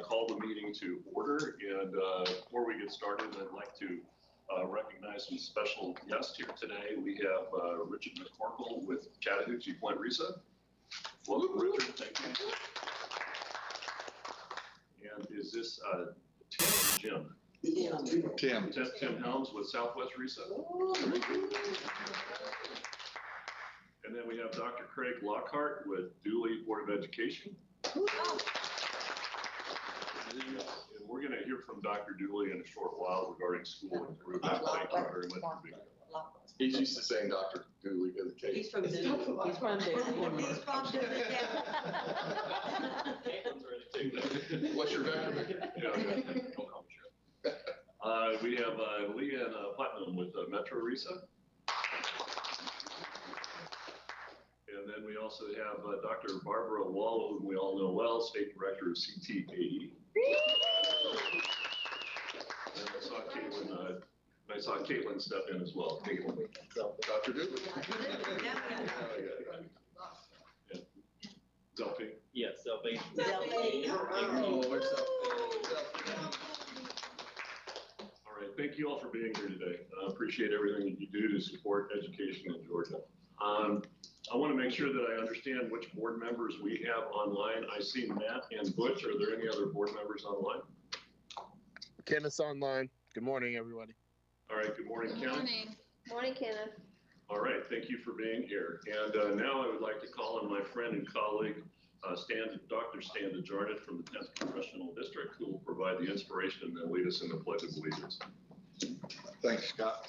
call the meeting to order. And before we get started, I'd like to recognize some special guests here today. We have Richard McCorkle with Chattahoochee Point Risa. Welcome, Richard. Thank you. And is this Tim? Tim Helms with Southwest Risa. And then we have Dr. Craig Lockhart with Dooley Board of Education. And we're going to hear from Dr. Dooley in a short while regarding school improvement. Thank you very much for being here. He's used to saying Dr. Dooley to the case. He's from there. He's from there. What's your vector? We have Leanne Putnam with Metro Risa. And then we also have Dr. Barbara Wall, whom we all know well, State Director of CTAE. And I saw Caitlin step in as well. Caitlin. Dr. Dooley. Delphine? Yes, Delphine. All right, thank you all for being here today. I appreciate everything that you do to support education in Georgia. I want to make sure that I understand which board members we have online. I see Matt and Butch. Are there any other board members online? Kenneth's online. Good morning, everybody. All right, good morning, Kenneth. Good morning. Morning, Kenneth. All right, thank you for being here. And now I would like to call on my friend and colleague, Dr. Stan DeJarnett from the 10th Congressional District, who will provide the inspiration and then lead us in the Pledge of Allegiance. Thanks, Scott.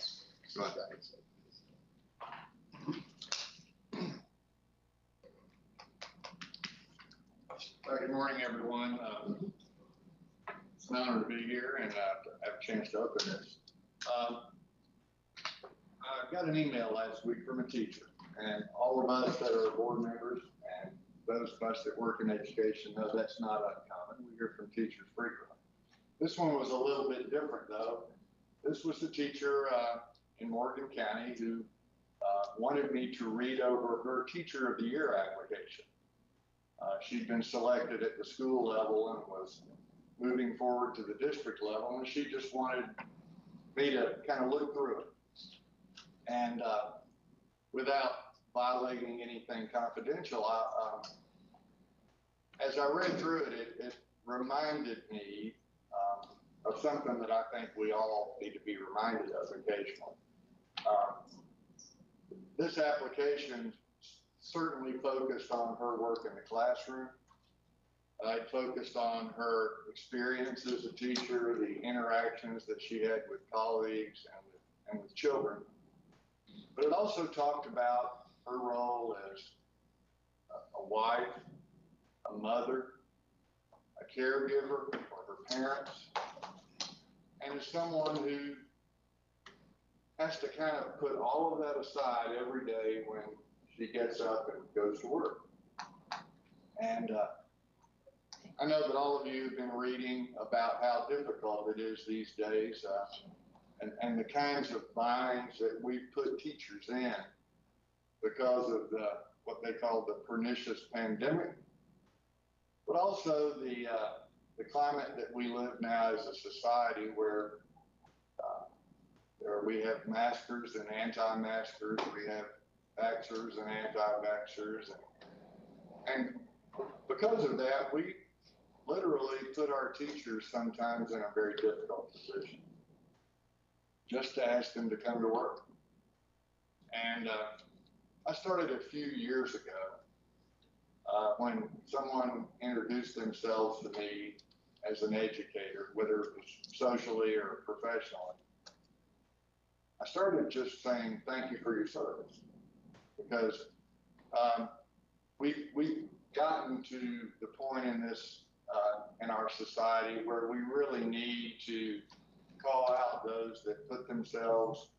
Good morning, everyone. It's an honor to be here and have a chance to open this. I got an email last week from a teacher, and all of us that are board members and those of us that work in education know that's not uncommon. We hear from teachers frequently. This one was a little bit different, though. This was the teacher in Morgan County who wanted me to read over her Teacher of the Year application. She'd been selected at the school level and was moving forward to the district level, and she just wanted me to kind of look through it. And without violating anything confidential, as I read through it, it reminded me of something that I think we all need to be reminded of occasionally. This application certainly focused on her work in the classroom. It focused on her experience as a teacher, the interactions that she had with colleagues and with children. But it also talked about her role as a wife, a mother, a caregiver for her parents, and as someone who has to kind of put all of that aside every day when she gets up and goes to work. And I know that all of you have been reading about how difficult it is these days and the kinds of binds that we put teachers in because of what they call the pernicious pandemic, but also the climate that we live now as a society where we have maskers and anti-maskers, we have vaxxers and anti-vaxxers, and because of that, we literally put our teachers sometimes in a very difficult position just to ask them to come to work. And I started a few years ago when someone introduced themselves to me as an educator, whether it was socially or professionally. I started just saying, thank you for your service, because we've gotten to the point in this, in our society where we really need to call out those that put themselves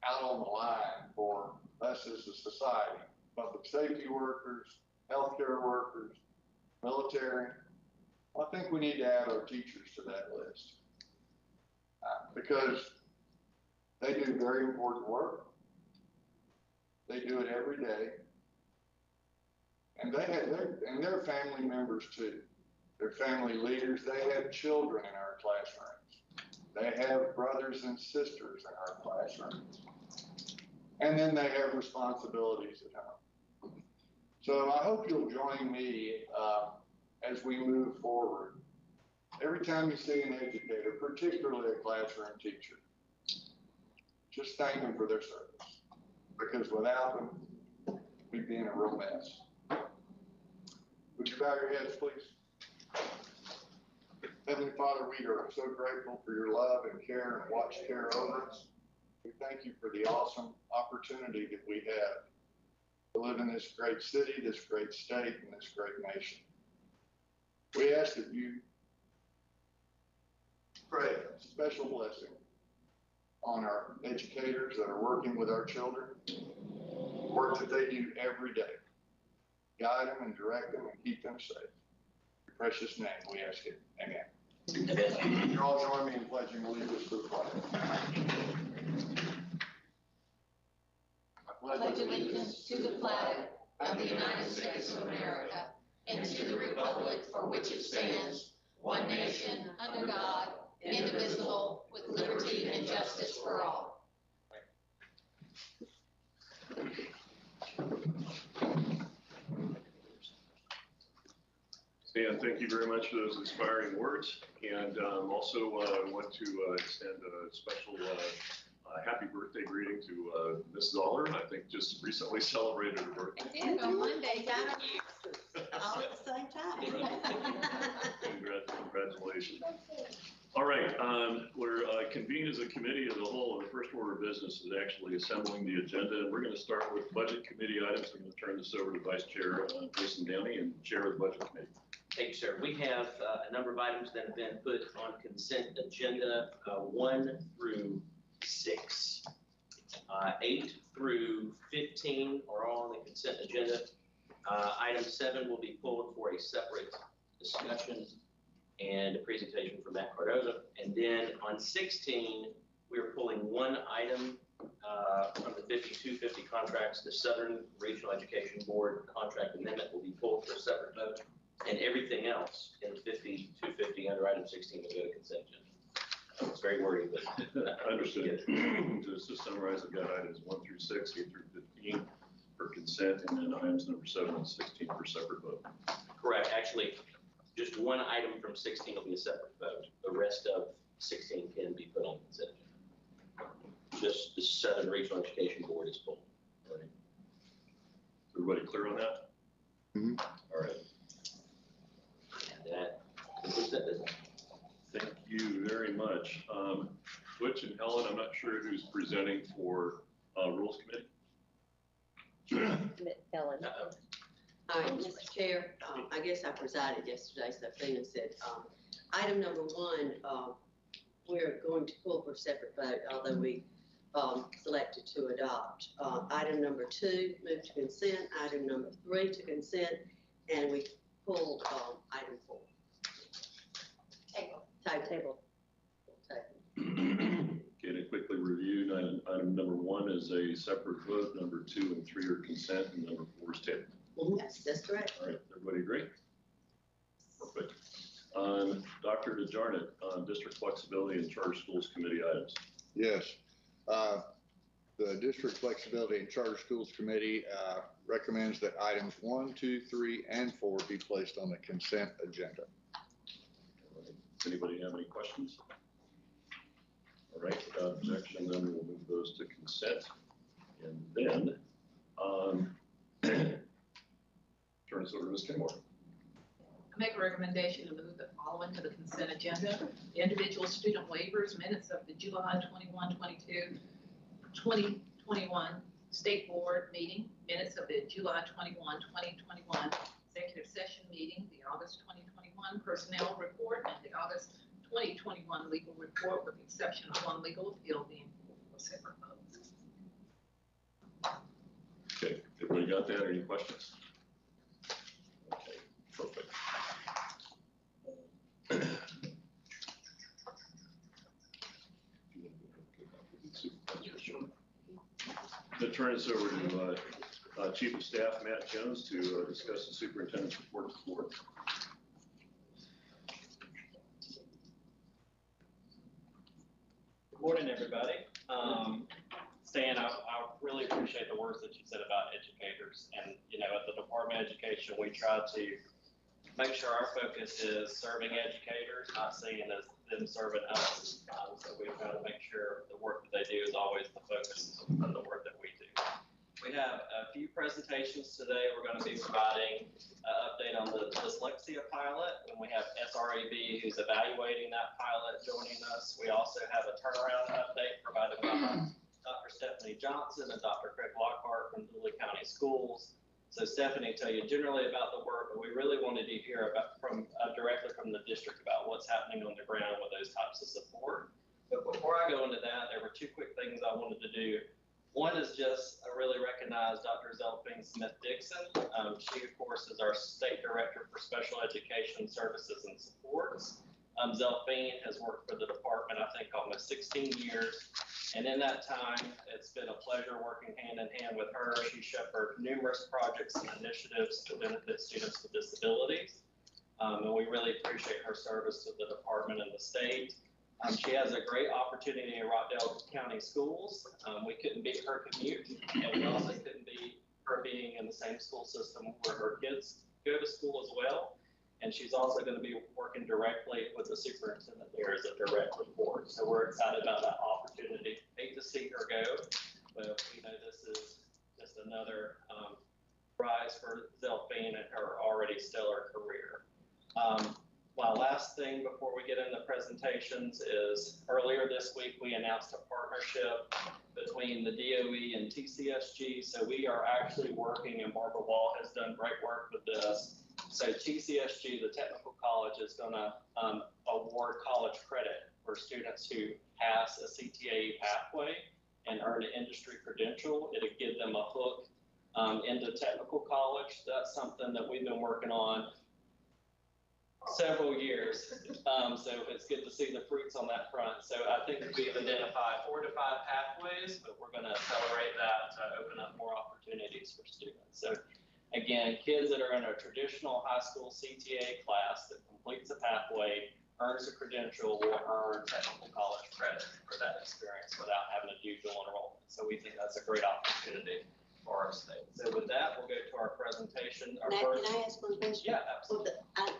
out on the line for us as a society, public safety workers, healthcare workers, military. Well, I think we need to add our teachers to that list because they do very important work. They do it every day. And they have their family members too. They're family leaders. They have children in our classrooms. They have brothers and sisters in our classrooms. And then they have responsibilities at home. So I hope you'll join me as we move forward. Every time you see an educator, particularly a classroom teacher, just thank them for their service. Because without them, we'd be in a real mess. Would you bow your heads, please? Heavenly Father, we are so grateful for your love and care and watch care over us. We thank you for the awesome opportunity that we have to live in this great city, this great state, and this great nation. We ask that you pray a special blessing on our educators that are working with our children, work that they do every day. Guide them and direct them and keep them safe. In your precious name, we ask it. Amen. You all join me in pledging allegiance to the flag. I pledge allegiance to the flag of the United States of America and to the republic for which it stands, one nation, under God, indivisible, with liberty and justice for all. Stan, thank you very much for those inspiring words. And also want to extend a special happy birthday greeting to Miss Zoller. I think just recently celebrated her birthday. I did on Monday, all at the same time. Congratulations. All right, we're convened as a committee as a whole, and the first order of business is actually assembling the agenda. And we're going to start with budget committee items. I'm going to turn this over to Vice Chair Jason Downey and Chair of the Budget Committee. Thank you, sir. We have a number of items that have been put on consent agenda 1 through 6. 8 through 15 are all on the consent agenda. Item 7 will be pulled for a separate discussion and a presentation from Matt Cardoza. And then on 16, we are pulling one item from the 5250 contracts. The Southern Regional Education Board contract amendment will be pulled for a separate vote. And everything else in 5250 under item 16 will go to consent agenda. It's very wordy, but Understood. Just to summarize, I've got items 1 through 6, 8 through 15 for consent, and then items number 7 and 16 for separate vote. correct. Actually, just one item from 16 will be a separate vote. The rest of 16 can be put on consent agenda. Just the Southern Regional Education Board is pulled. All right. Is everybody clear on that? Mhm. All right. And that concludes that business. Thank you very much. Butch and Helen, I'm not sure who's presenting for Rules Committee. Ellen. Uh-oh. All right, Mr. Chair, I guess I presided yesterday, so Freeman said, item number 1, we're going to pull for separate vote, although we selected to adopt. Item number 2, move to consent. Item number 3 to consent, and we pulled item 4. Table. Okay, to quickly review, item number 1 is a separate vote, number 2 and 3 are consent, and number 4 is table. Yes, that's correct. All right, everybody agree? Perfect. Dr. DeJarnett, District Flexibility and Charter Schools Committee items. Yes. The District Flexibility and Charter Schools Committee recommends that items 1, 2, 3, and 4 be placed on the consent agenda. All right. Does anybody have any questions? All right, without objection, then we'll move those to consent. And then, turn this over to Ms. Kenmore. I make a recommendation to move the following to the consent agenda. The individual student waivers, minutes of the July 2021 State Board meeting, minutes of the July 2021 executive session meeting, the August 2021 personnel report, and the August 2021 legal report, with the exception of one legal appeal being pulled for separate votes. Okay, everybody got that? Any questions? Okay, perfect. Then turn this over to Chief of Staff Matt Jones to discuss the Superintendent's Report. Good morning, everybody. Stan, I really appreciate the words that you said about educators. And, you know, at the Department of Education, we try to make sure our focus is serving educators, not seeing as them serving us. So we try to make sure the work that they do is always the focus of the work that we do. We have a few presentations today. We're going to be providing an update on the dyslexia pilot, and we have SRAB who's evaluating that pilot joining us. We also have a turnaround update provided by Dr. Stephanie Johnson and Dr. Craig Lockhart from Dooley County Schools. So Stephanie tell you generally about the work, but we really wanted to hear about directly from the district about what's happening on the ground with those types of support. But before I go into that, there were two quick things I wanted to do. One is just really recognize Dr. Zelfine Smith-Dixon. She, of course, is our State Director for Special Education Services and Supports. Zelfine has worked for the department, I think, almost 16 years. And in that time, it's been a pleasure working hand in hand with her. She shepherded numerous projects and initiatives to benefit students with disabilities. And we really appreciate her service to the department and the state. She has a great opportunity in Rockdale County Schools. We couldn't beat her commute, and we also couldn't beat her being in the same school system where her kids go to school as well. And she's also going to be working directly with the superintendent there as a direct report. So we're excited about that opportunity. Hate to see her go, but we know this is just another prize for Zelfine and her already stellar career. My last thing before we get into presentations is earlier this week we announced a partnership between the DOE and TCSG. So we are actually working, and Barbara Wall has done great work with this. So TCSG, the technical college, is going to award college credit for students who pass a CTA pathway and earn an industry credential. It'll give them a hook into technical college. That's something that we've been working on several years. So it's good to see the fruits on that front. So I think we've identified 4 to 5 pathways, but we're going to accelerate that to open up more opportunities for students. So again, kids that are in a traditional high school CTA class that completes a pathway, earns a credential, will earn technical college credit for that experience without having to do dual enrollment. So we think that's a great opportunity for our state. So with that, we'll go to our presentation. Can I ask one question? Yeah, absolutely. Well,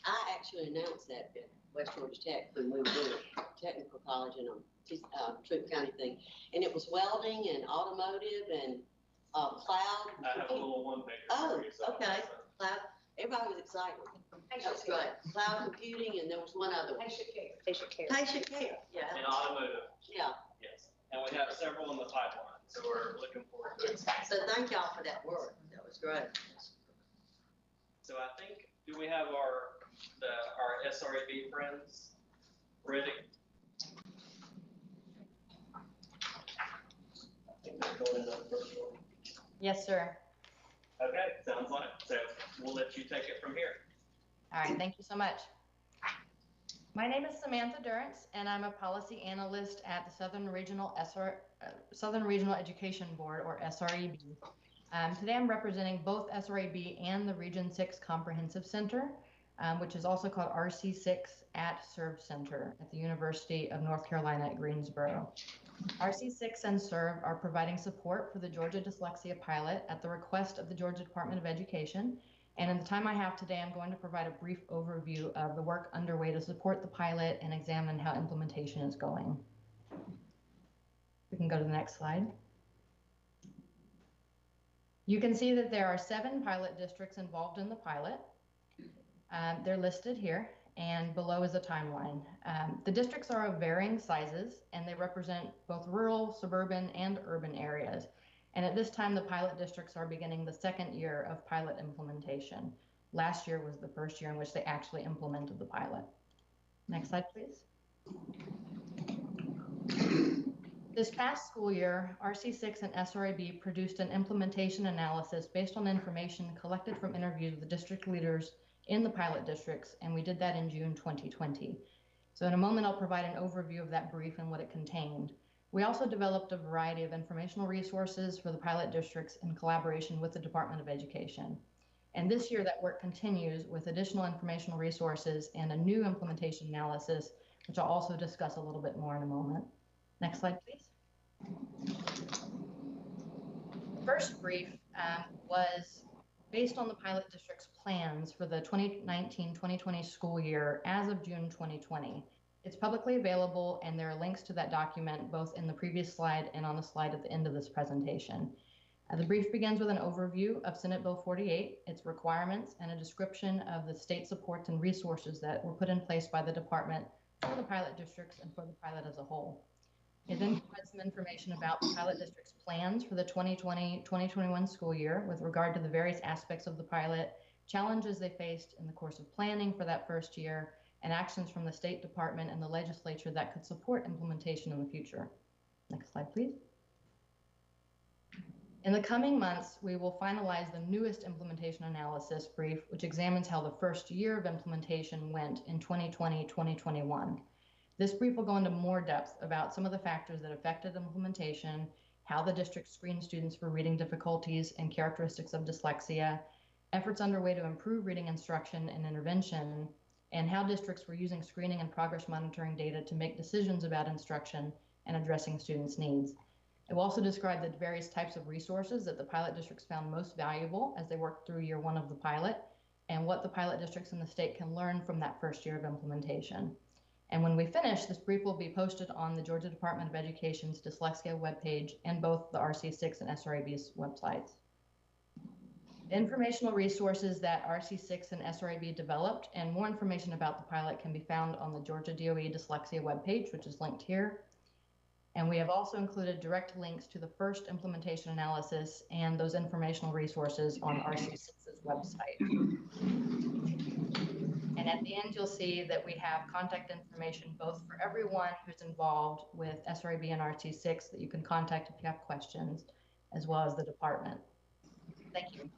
I actually announced that at West Georgia Tech when we were doing technical college and Troup County thing. And it was welding and automotive and cloud. I have a little one pager. Oh, for you, so okay. Cloud. Everybody was excited. That's great. Cloud computing, and there was one other one. Patient care. Patient care. Yeah. In automotive, Yeah. yes. And we have several in the pipeline, so we're looking forward to it. So thank y'all for that work. That was great. So I think, do we have our SRAB friends ready? I think they're going in the first one. Yes, sir. Okay, sounds like, so we'll let you take it from here. All right, thank you so much. My name is Samantha Durrance, and I'm a policy analyst at the Southern Regional Education Board, or SREB. Today I'm representing both SREB and the Region 6 Comprehensive Center, which is also called RC6 at Serve Center at the University of North Carolina at Greensboro. RC6 and Serve are providing support for the Georgia Dyslexia Pilot at the request of the Georgia Department of Education. And in the time I have today, I'm going to provide a brief overview of the work underway to support the pilot and examine how implementation is going. We can go to the next slide. You can see that there are 7 pilot districts involved in the pilot. They're listed here, and below is a timeline. The districts are of varying sizes, and they represent both rural, suburban, and urban areas. And at this time, the pilot districts are beginning the 2nd year of pilot implementation. Last year was the first year in which they actually implemented the pilot. Next slide, please. This past school year, RC6 and SRAB produced an implementation analysis based on information collected from interviews with district leaders in the pilot districts, and we did that in June 2020. So in a moment, I'll provide an overview of that brief and what it contained. We also developed a variety of informational resources for the pilot districts in collaboration with the Department of Education. And this year, that work continues with additional informational resources and a new implementation analysis, which I'll also discuss a little bit more in a moment. Next slide, please. The first brief was based on the pilot district's plans for the 2019-2020 school year as of June 2020. It's publicly available, and there are links to that document both in the previous slide and on the slide at the end of this presentation. The brief begins with an overview of Senate Bill 48, its requirements, and a description of the state supports and resources that were put in place by the department for the pilot districts and for the pilot as a whole. It then provides some information about the pilot district's plans for the 2020-2021 school year with regard to the various aspects of the pilot, challenges they faced in the course of planning for that first year, and actions from the State Department and the legislature that could support implementation in the future. Next slide, please. In the coming months, we will finalize the newest implementation analysis brief, which examines how the first year of implementation went in 2020-2021. This brief will go into more depth about some of the factors that affected implementation, how the district screened students for reading difficulties and characteristics of dyslexia, efforts underway to improve reading instruction and intervention, and how districts were using screening and progress monitoring data to make decisions about instruction and addressing students' needs. It will also describe the various types of resources that the pilot districts found most valuable as they worked through year one of the pilot, and what the pilot districts in the state can learn from that first year of implementation. And when we finish, this brief will be posted on the Georgia Department of Education's dyslexia webpage and both the RC6 and SRAB's websites. The informational resources that RC6 and SRAB developed and more information about the pilot can be found on the Georgia DOE dyslexia webpage, which is linked here. And we have also included direct links to the first implementation analysis and those informational resources on RC6's website. And at the end, you'll see that we have contact information both for everyone who's involved with SRAB and RC6 that you can contact if you have questions, as well as the department. Thank you.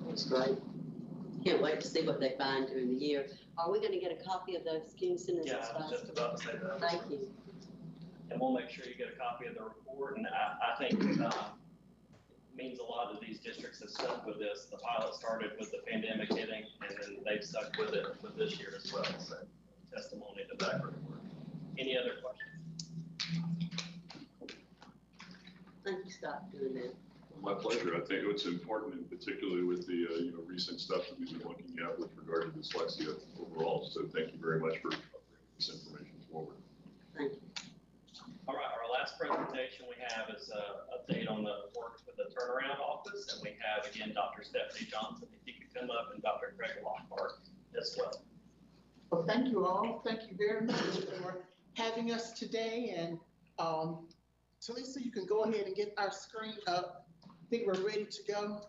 That's great. Can't wait to see what they find during the year. Are we going to get a copy of those Kingston? Yeah, I was just about to say that. Thank you. And we'll make sure you get a copy of the report. And I think it means a lot that these districts have stuck with this. The pilot started with the pandemic hitting, and then they've stuck with it with this year as well. So testimony to that great work. Any other questions? Thank you, Scott, for doing that. My pleasure. I think it's important, and particularly with the recent stuff that we've been looking at with regard to dyslexia overall. So thank you very much for bringing this information forward. Thank you. All right, our last presentation we have is an update on the work with the turnaround office, and we have again Dr. Stephanie Johnson. If you could come up, and Dr. Craig Lockhart as well. Well, thank you all. Thank you very much for having us today. And Talisa, you can go ahead and get our screen up. I think we're ready to go.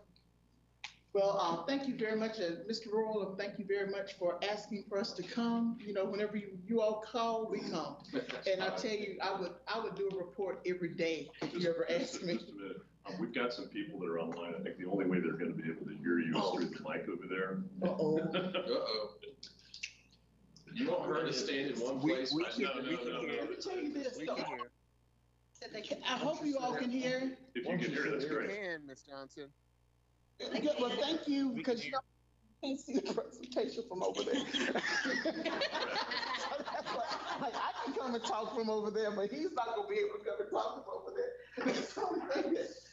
Well, thank you very much, Mr. Royal, and thank you very much for asking for us to come. You know, whenever you all call, we come. And I tell you, I would do a report every day if you ever asked me. Just a minute. We've got some people that are online. I think the only way they're going to be able to hear you is through the mic over there. Uh-oh. Uh-oh. You want her to stand in one place? No. Let me tell you this, though. Hear. I hope you all can hear. If you can hear, that's great. Ms. Johnson. Good. Well, thank you, because you can't see the presentation from over there. So that's why, I can come and talk from over there, but he's not going to be able to come and talk from over there.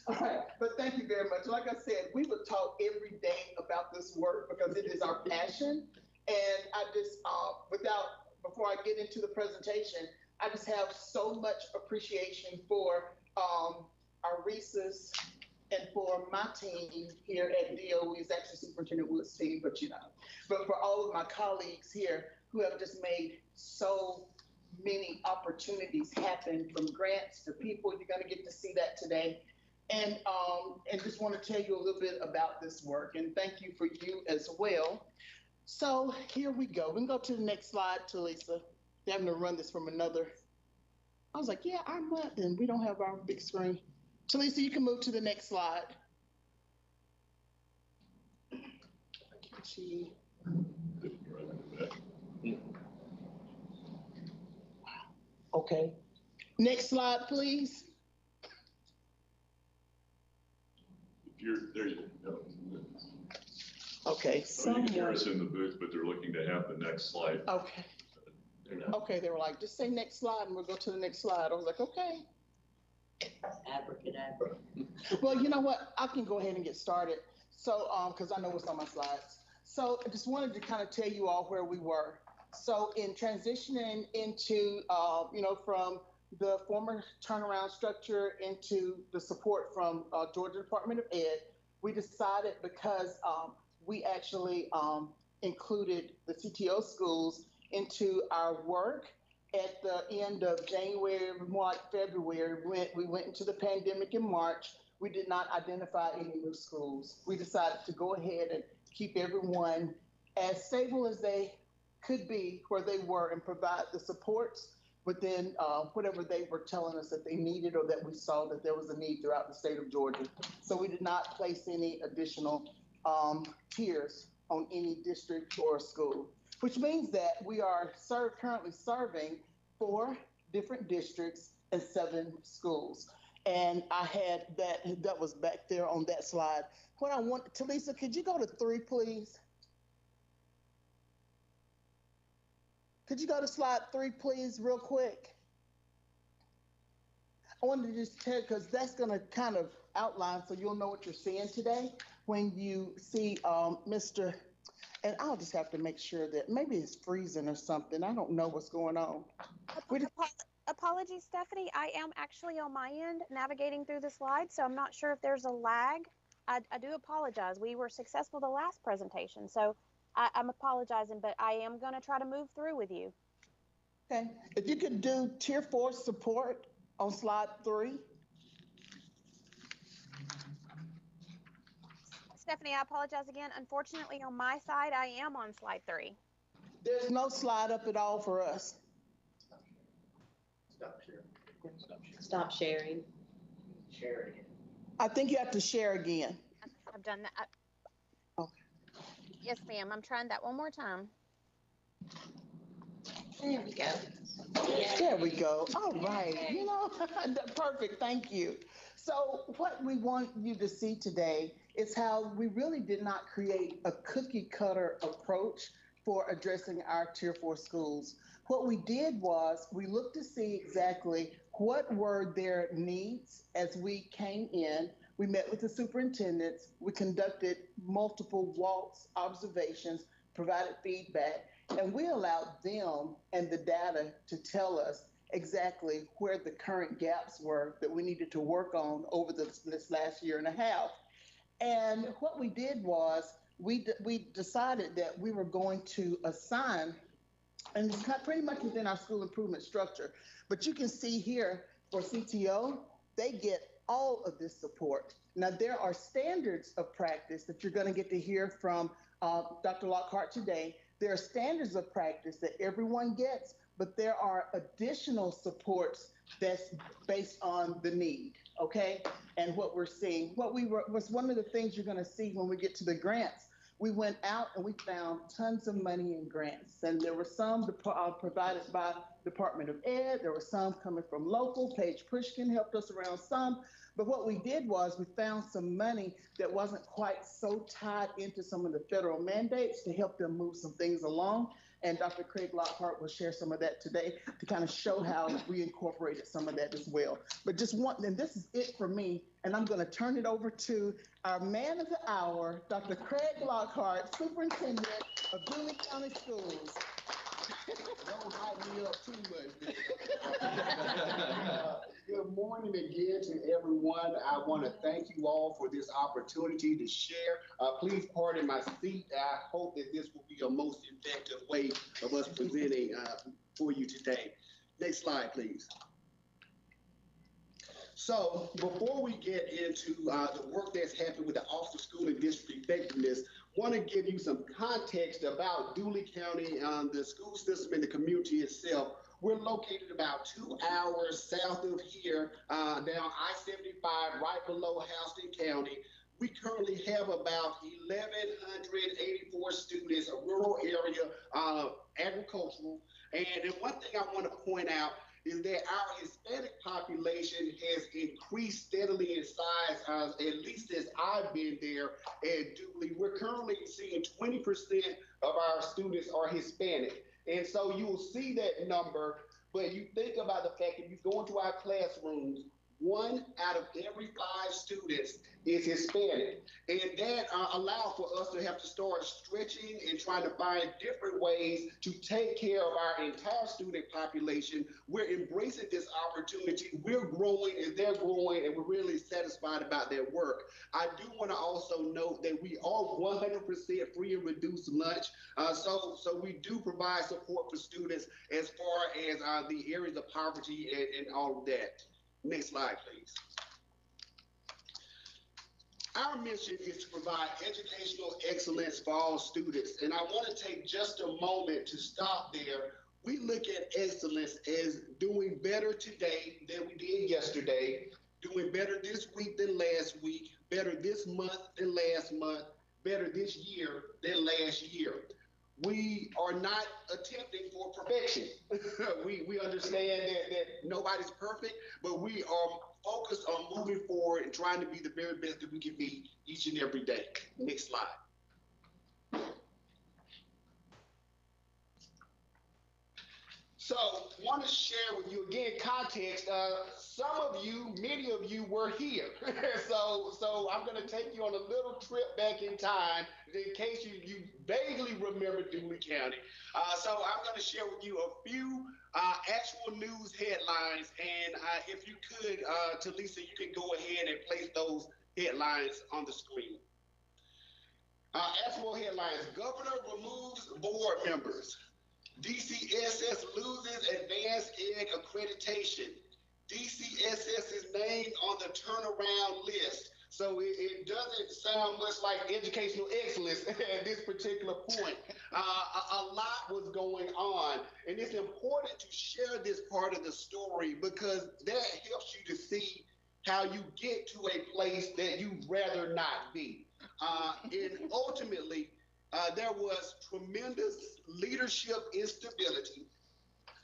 All right, but thank you very much. Like I said, we would talk every day about this work because it is our passion. And I just, before I get into the presentation, I just have so much appreciation for our Reese's and for my team here at DOE. It's actually Superintendent Wood's team, but for all of my colleagues here who have just made so many opportunities happen, from grants to people. You're going to get to see that today. And just want to tell you a little bit about this work, and thank you for you as well. So here we go. We can go to the next slide, Talisa. They're having to run this from another. I was like, yeah, I'm not, and we don't have our big screen. Talisa, you can move to the next slide. Okay. Next slide, please. There you go. Okay. So you can hear us in the booth, but they're looking to have the next slide. Okay. They're not. Okay, they were like, just say next slide and we'll go to the next slide. I was like, okay. Abracadabra. Well, you know what? I can go ahead and get started. So, because I know what's on my slides. So I just wanted to kind of tell you all where we were. So in transitioning into, from the former turnaround structure into the support from Georgia Department of Ed, we decided because we actually included the CTO schools into our work at the end of January, March, February. We went into the pandemic in March. We did not identify any new schools. We decided to go ahead and keep everyone as stable as they could be where they were and provide the supports within whatever they were telling us that they needed or that we saw that there was a need throughout the state of Georgia. So we did not place any additional tiers on any district or school, which means that we are currently serving 4 different districts and 7 schools. And I had that was back there on that slide. What I want, Talisa, could you go to 3, please? Could you go to slide 3, please, real quick? I wanted to just tell, because that's going to kind of outline so you'll know what you're seeing today when you see Mr. And I'll just have to make sure that maybe it's freezing or something. I don't know what's going on. Apologies, Stephanie. I am actually on my end navigating through the slides, so I'm not sure if there's a lag. I do apologize. We were successful the last presentation, so I'm apologizing, but I am going to try to move through with you. Okay. If you could do Tier 4 support on slide 3. Stephanie, I apologize again. Unfortunately, on my side, I am on slide 3. There's no slide up at all for us. Stop sharing. Stop sharing. Share again. I think you have to share again. I've done that. Okay. Yes, ma'am. I'm trying that one more time. There we go. There we go. All right. You know, perfect. Thank you. So what we want you to see today is how we really did not create a cookie cutter approach for addressing our Tier 4 schools. What we did was we looked to see exactly what were their needs as we came in. We met with the superintendents. We conducted multiple walks, observations, provided feedback, and we allowed them and the data to tell us exactly where the current gaps were that we needed to work on over this last year and a half. And what we did was we decided that we were going to assign, and it's pretty much within our school improvement structure, but you can see here for CTO, they get all of this support. Now, there are standards of practice that you're going to get to hear from Dr. Lockhart today. There are standards of practice that everyone gets, but there are additional supports that's based on the need, okay? And what we're seeing, was one of the things you're going to see when we get to the grants. We went out and we found tons of money in grants, and there were some provided by Department of Ed. There were some coming from local. Paige Pushkin helped us around some. But what we did was we found some money that wasn't quite so tied into some of the federal mandates to help them move some things along. And Dr. Craig Lockhart will share some of that today to kind of show how we incorporated some of that as well. But and this is it for me, and I'm going to turn it over to our man of the hour, Dr. Craig Lockhart, Superintendent of Dooley County Schools. Don't hype me up too much. Good morning again to everyone. I want to thank you all for this opportunity to share. Please pardon my seat. I hope that this will be a most effective way of us presenting for you today. Next slide, please. So before we get into the work that's happened with the Office of School and District Effectiveness, want to give you some context about Dooley County, the school system and the community itself. We're located about 2 hours south of here, down I-75, right below Houston County. We currently have about 1,184 students, a rural area, agricultural. And one thing I want to point out is that our Hispanic population has increased steadily in size, at least as I've been there at Dooley. We're currently seeing 20% of our students are Hispanic. And so you will see that number, but you think about the fact if you go into our classrooms, 1 out of every 5 students is Hispanic. And that allows for us to have to start stretching and trying to find different ways to take care of our entire student population. We're embracing this opportunity. We're growing and they're growing, and we're really satisfied about their work. I do want to also note that we are 100% free and reduced lunch. So we do provide support for students as far as the areas of poverty and all of that. Next slide, please. Our mission is to provide educational excellence for all students. And I want to take just a moment to stop there. We look at excellence as doing better today than we did yesterday, doing better this week than last week, better this month than last month, better this year than last year. We are not attempting for perfection. we understand that nobody's perfect, but we are focused on moving forward and trying to be the very best that we can be each and every day. Next slide. So, want to share with you again context. Some of you, many of you were here. so I'm going to take you on a little trip back in time in case you vaguely remember Dooley County. So I'm going to share with you a few actual news headlines. And if you could, Talisa, you can go ahead and place those headlines on the screen. Actual headlines: Governor removes board members. DCSS loses advanced ed accreditation. DCSS is named on the turnaround list. So it doesn't sound much like educational excellence at this particular point. A lot was going on, and it's important to share this part of the story because that helps you to see how you get to a place that you'd rather not be. And ultimately, there was tremendous leadership instability,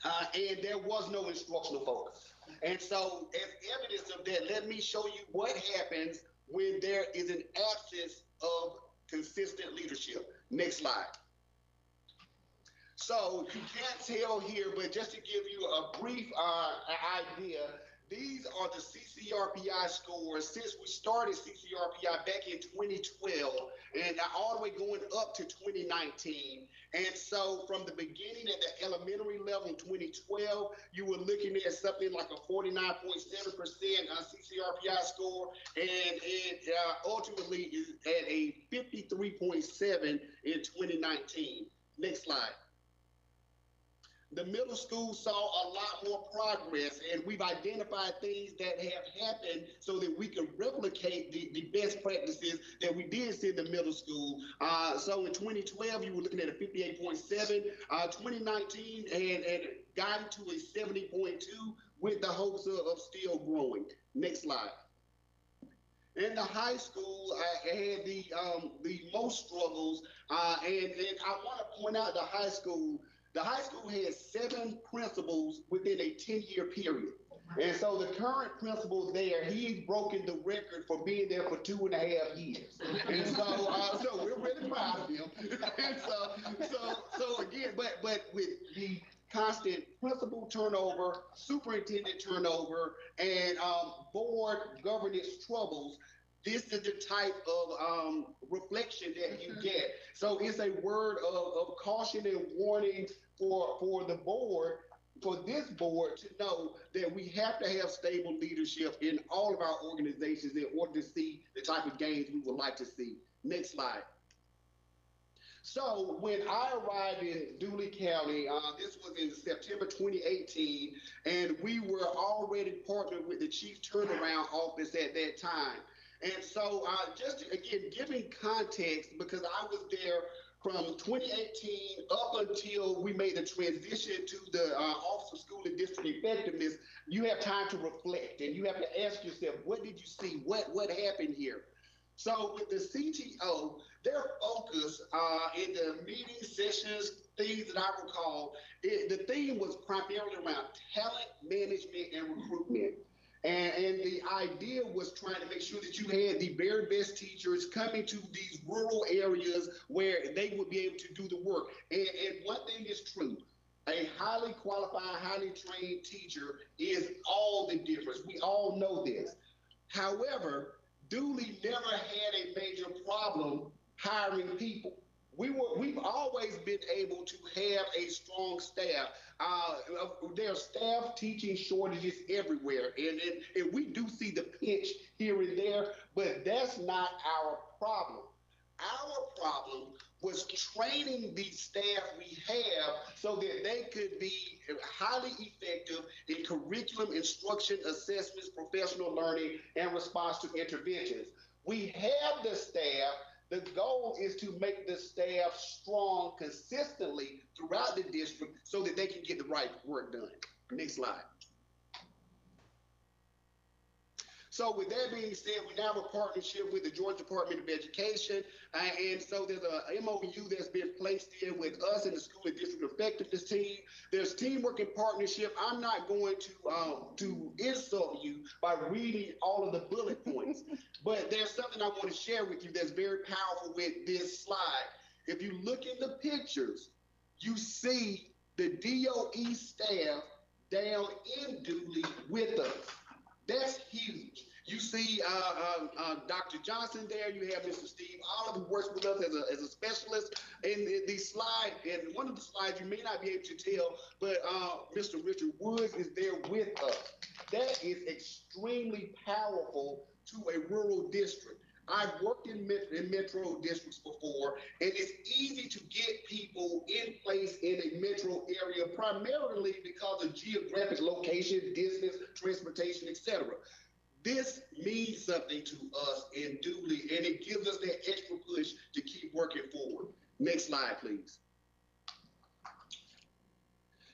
and there was no instructional focus. And so, as evidence of that, let me show you what happens when there is an absence of consistent leadership. Next slide. So, you can't tell here, but just to give you a brief idea, these are the CCRPI scores since we started CCRPI back in 2012 and all the way going up to 2019. And so from the beginning at the elementary level in 2012, you were looking at something like a 49.7% CCRPI score, and it ultimately is at a 53.7 in 2019. Next slide. The middle school saw a lot more progress, and we've identified things that have happened so that we can replicate the best practices that we did see in the middle school. So in 2012, you were looking at a 58.7. 2019 and gotten to a 70.2 with the hopes of still growing. Next slide. In the high school, I had the most struggles, and I want to point out the high school. The high school has 7 principals within a 10-year period. And so the current principal there, he's broken the record for being there for 2.5 years. And so we're really proud of him. And so again, but with the constant principal turnover, superintendent turnover, and board governance troubles, this is the type of reflection that you get. So it's a word of caution and warning for the board, for this board to know that we have to have stable leadership in all of our organizations in order to see the type of gains we would like to see. Next slide. So when I arrived in Dooley County, this was in September 2018, and we were already partnered with the Chief Turnaround Office at that time. And so just to, again, giving context, because I was there from 2018 up until we made the transition to the Office of School and District Effectiveness, you have time to reflect and you have to ask yourself, what did you see? What happened here? So with the CTO, their focus in the meeting sessions, things that I recall, the theme was primarily around talent management and recruitment. And the idea was trying to make sure that you had the very best teachers coming to these rural areas where they would be able to do the work. And one thing is true, A highly qualified, highly trained teacher is all the difference. We all know this. However, Dooley never had a major problem hiring people. We've always been able to have a strong staff. There are staff teaching shortages everywhere, and we do see the pinch here and there, but that's not our problem. Our problem was training the staff we have so that they could be highly effective in curriculum, instruction, assessments, professional learning, and response to interventions. We have the staff. The goal is to make the staff strong consistently throughout the district so that they can get the right work done. Next slide. So with that being said, we now have a partnership with the Georgia Department of Education. And so there's a MOU that's been placed in with us and the School and District Effectiveness team. There's teamwork and partnership. I'm not going to insult you by reading all of the bullet points, but there's something I want to share with you that's very powerful with this slide. If you look in the pictures, you see the DOE staff down in Dooley with us. That's huge. You see Dr. Johnson there. You have Mr. Steve Olive, who works with us as a specialist. In the slide, in one of the slides, you may not be able to tell, but Mr. Richard Woods is there with us. That is extremely powerful to a rural district. I've worked in metro districts before, and it's easy to get people in place in a metro area, primarily because of geographic location, distance, transportation, etc. This means something to us in Dooley, and it gives us that extra push to keep working forward. Next slide, please.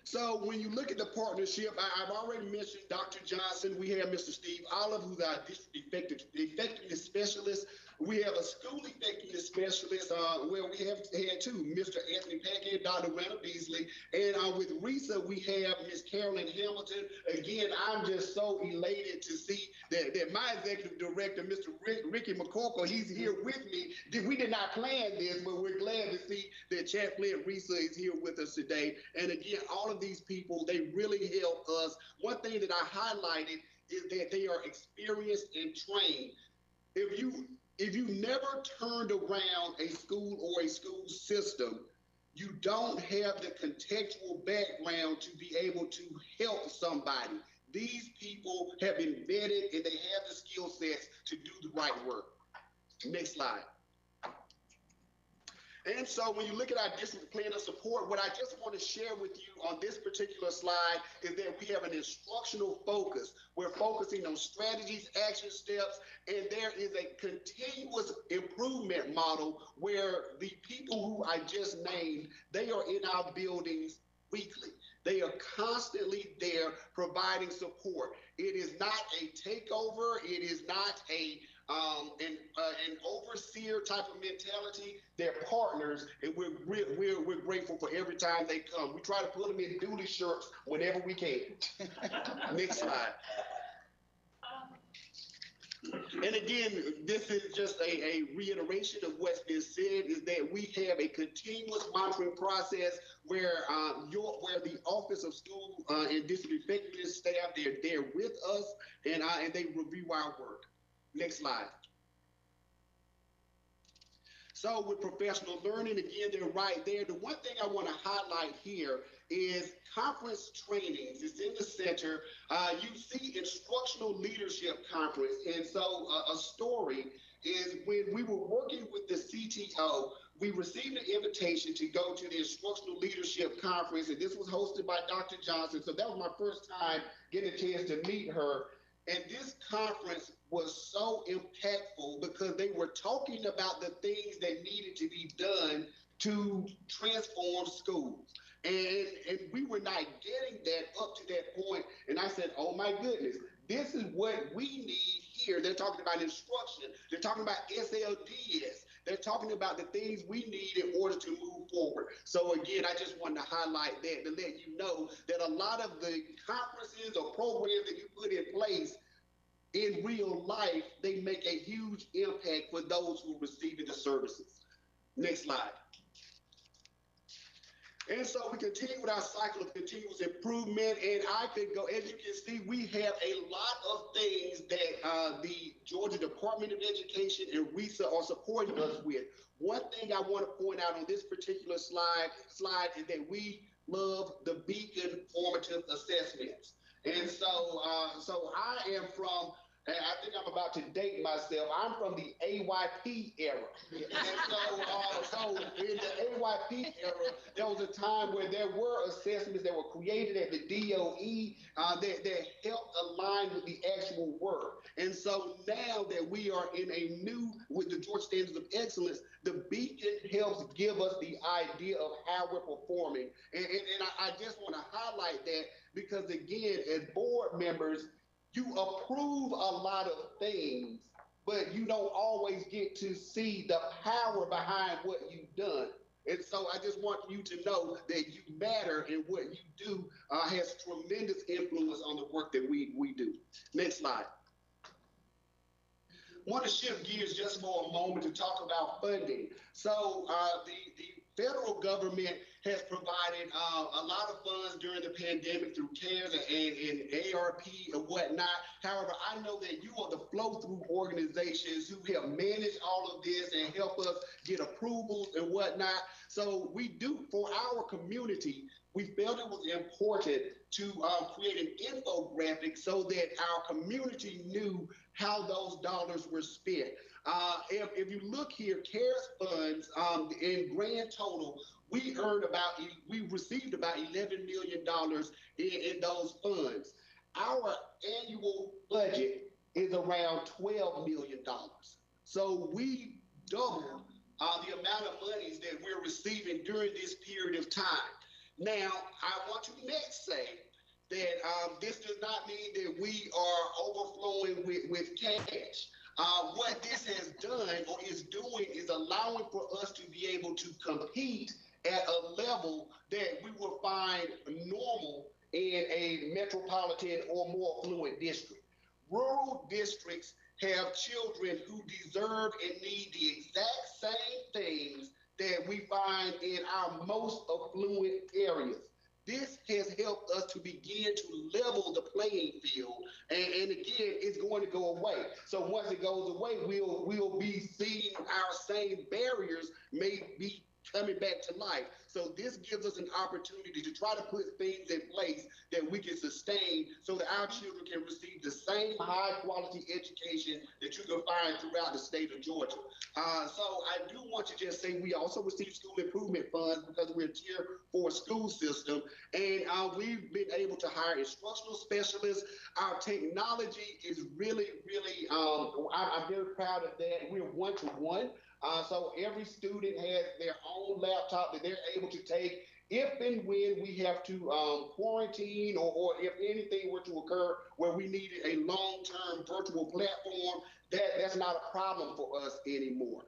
So when you look at the partnership, I've already mentioned Dr. Johnson. We have Mr. Steve Olive, who's our district effectiveness specialist. We have a school effectiveness specialist where we have had two, Mr. Anthony Packard, Dr. Randall Beasley, and with RISA, we have Ms. Carolyn Hamilton. Again, I'm just so elated to see that my executive director, Mr. Ricky McCorkle, he's here with me. We did not plan this, but we're glad to see that Chaplain RISA is here with us today. And again, all of these people, they really help us. One thing that I highlighted is that they are experienced and trained. If you never turned around a school or a school system, you don't have the contextual background to be able to help somebody. These people have been vetted and they have the skill sets to do the right work. Next slide. And so when you look at our district plan of support, what I just want to share with you on this particular slide is that we have an instructional focus. We're focusing on strategies, action steps, and there is a continuous improvement model where the people who I just named, they are in our buildings weekly. They are constantly there providing support. It is not a takeover. It is not an overseer type of mentality. They're partners, and we're grateful for every time they come. We try to put them in Dooley shirts whenever we can. Next slide. And again, this is just a reiteration of what's been said, is that we have a continuous monitoring process where the Office of School and District Effectiveness staff, they're there with us, and they review our work. Next slide. So with professional learning, again, they're right there. The one thing I want to highlight here is conference trainings. It's in the center. You see instructional leadership conference. And so a story is when we were working with the CTO, we received an invitation to go to the instructional leadership conference, and this was hosted by Dr. Johnson. So that was my first time getting a chance to meet her. And this conference was so impactful because they were talking about the things that needed to be done to transform schools. And we were not getting that up to that point. And I said, oh my goodness, this is what we need here. They're talking about instruction. They're talking about SLDS. They're talking about the things we need in order to move forward. So again, I just wanted to highlight that to let you know that a lot of the conferences or programs that you put in place in real life, they make a huge impact for those who are receiving the services. Next slide. And so we continue with our cycle of continuous improvement. And I could go, as you can see, we have a lot of things that the Georgia Department of Education and RESA are supporting us with. One thing I want to point out on this particular slide is that we love the Beacon formative assessments. And so, so I am from, and I think I'm about to date myself. I'm from the AYP era. And so in the AYP era, there was a time where there were assessments that were created at the DOE that helped align with the actual work. And so now that we are in a new, with the Georgia Standards of Excellence, the Beacon helps give us the idea of how we're performing. And I just want to highlight that because, again, as board members, you approve a lot of things, but you don't always get to see the power behind what you've done. And so I just want you to know that you matter, and what you do has tremendous influence on the work that we do. Next slide. I want to shift gears just for a moment to talk about funding. So the federal government has provided a lot of funds during the pandemic through CARES and ARP and whatnot. However, I know that you are the flow-through organizations who have managed all of this and help us get approvals and whatnot. So we do, for our community, we felt it was important to create an infographic so that our community knew how those dollars were spent. If you look here, CARES funds in grand total, we received about $11 million in those funds. Our annual budget is around $12 million. So we doubled the amount of monies that we're receiving during this period of time. Now, I want to next say that this does not mean that we are overflowing with cash. What this has done or is doing is allowing for us to be able to compete at a level that we will find normal in a metropolitan or more affluent district. Rural districts have children who deserve and need the exact same things that we find in our most affluent areas. This has helped us to begin to level the playing field, and again, it's going to go away. So once it goes away, we'll be seeing our same barriers may be coming back to life. So this gives us an opportunity to try to put things in place that we can sustain so that our children can receive the same high quality education that you can find throughout the state of Georgia. So I do want to just say we also receive school improvement funds because we're a Tier 4 school system, and we've been able to hire instructional specialists. Our technology is really, I'm very proud of that. We're one-to-one. So every student has their own laptop that they're able to take if and when we have to quarantine or if anything were to occur where we needed a long-term virtual platform. That's not a problem for us anymore.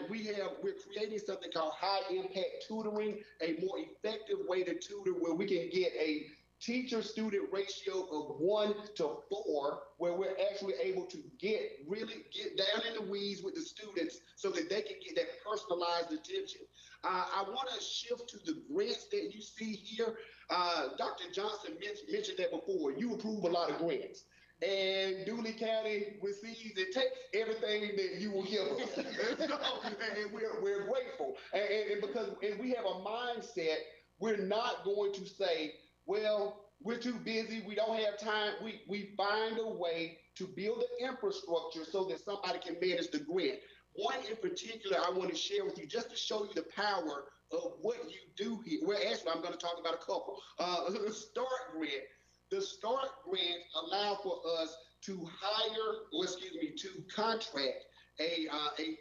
We're creating something called high impact tutoring, a more effective way to tutor where we can get a teacher-student ratio of 1 to 4, where we're actually able to really get down in the weeds with the students so that they can get that personalized attention. I want to shift to the grants that you see here. Dr. Johnson mentioned that before. You approve a lot of grants. And Dooley County receives and takes everything that you will give us. And we're grateful. And we have a mindset, we're not going to say, well, we're too busy, we don't have time. We find a way to build the infrastructure so that somebody can manage the grant. One in particular I want to share with you just to show you the power of what you do here. Well, actually, I'm going to talk about a couple. The START grant. The START grant allow for us to to contract a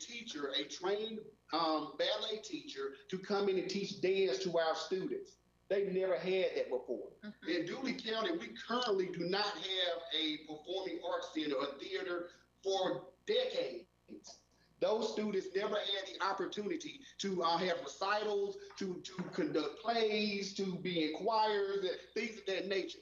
teacher, a trained ballet teacher to come in and teach dance to our students. They've never had that before. In Dooley County, we currently do not have a performing arts center or theater for decades. Those students never had the opportunity to have recitals, to conduct plays, to be in choirs, and things of that nature.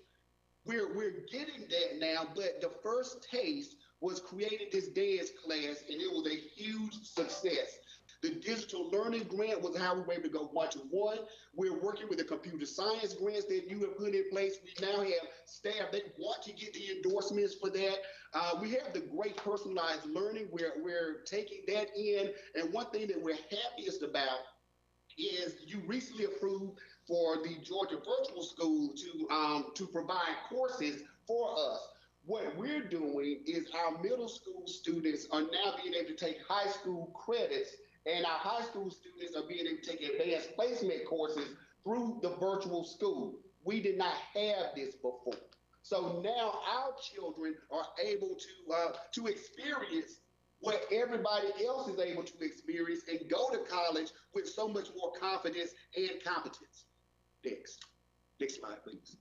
We're getting that now, but the first taste was creating this dance class, and it was a huge success. The digital learning grant was how we were able to go one-to-one. We're working with the computer science grants that you have put in place. We now have staff that want to get the endorsements for that. We have the great personalized learning where we're taking that in. And one thing that we're happiest about is you recently approved for the Georgia Virtual School to provide courses for us. What we're doing is our middle school students are now being able to take high school credits, and our high school students are being able to take advanced placement courses through the virtual school. We did not have this before. So now our children are able to experience what everybody else is able to experience and go to college with so much more confidence and competence. Next slide, please.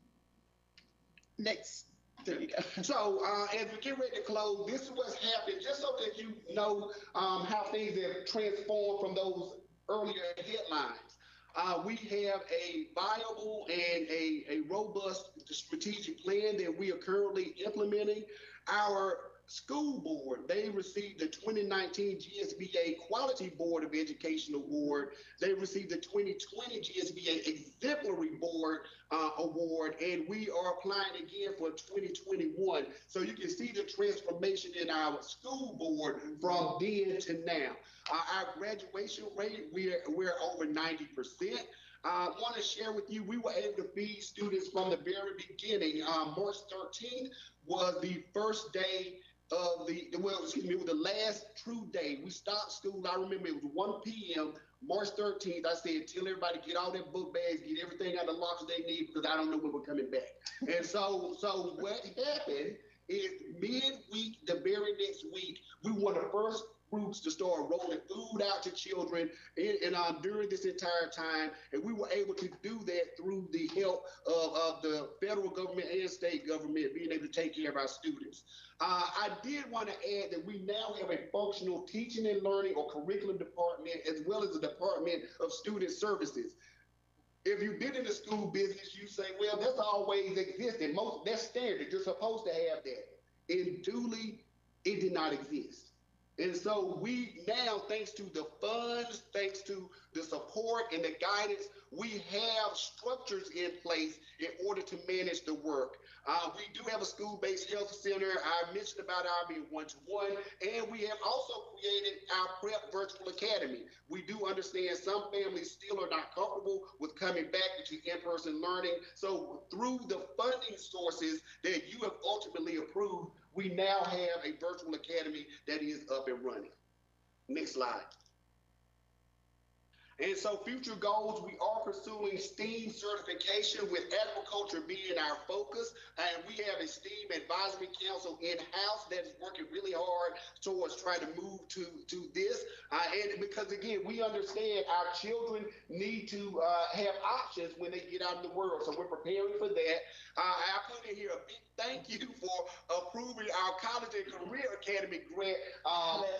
Next. There you go. So as we get ready to close, this is what's happening, just so that you know how things have transformed from those earlier headlines. We have a viable and a robust strategic plan that we are currently implementing. Our school board, they received the 2019 GSBA Quality Board of Education Award. They received the 2020 GSBA Exemplary Board Award, and we are applying again for 2021. So you can see the transformation in our school board from then to now. Our graduation rate, we're over 90%. I want to share with you, we were able to feed students from the very beginning. March 13th was the first day of it was the last true day. We stopped school. I remember it was 1 p.m. March 13th. I said, tell everybody, get all their book bags, get everything out of the lockers they need, because I don't know when we're coming back. And so what happened is midweek, the very next week, we were the first groups to start rolling food out to children during this entire time. And we were able to do that through the help of the federal government and state government being able to take care of our students. I did want to add that we now have a functional teaching and learning or curriculum department, as well as a department of student services. If you've been in the school business, you say, well, that's always existed. That's standard. You're supposed to have that. In Dooley, it did not exist. And so we now, thanks to the funds, thanks to the support and the guidance, we have structures in place in order to manage the work. We do have a school-based health center. I mentioned about our being one-to-one, and we have also created our Prep Virtual Academy. We do understand some families still are not comfortable with coming back to in-person learning. So through the funding sources that you have ultimately approved, we now have a virtual academy that is up and running. Next slide. And so future goals, we are pursuing STEAM certification with agriculture being our focus. And we have a STEAM advisory council in-house that is working really hard towards trying to move to this. And because again, we understand our children need to have options when they get out in the world. So we're preparing for that. I put in here a big thank you for approving our College and Career Academy grant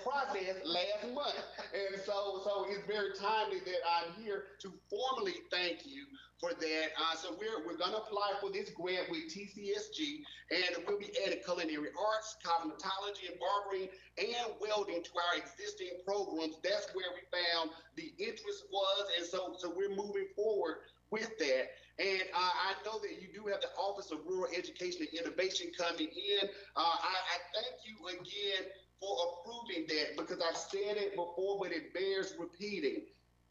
process last month. And so it's very timely that I'm here to formally thank you for that. So we're going to apply for this grant with TCSG, and we'll be adding culinary arts, cosmetology, and barbering, and welding to our existing programs. That's where we found the interest was, and so we're moving forward with that. And I know that you do have the Office of Rural Education and Innovation coming in. I thank you again for approving that, because I've said it before, but it bears repeating.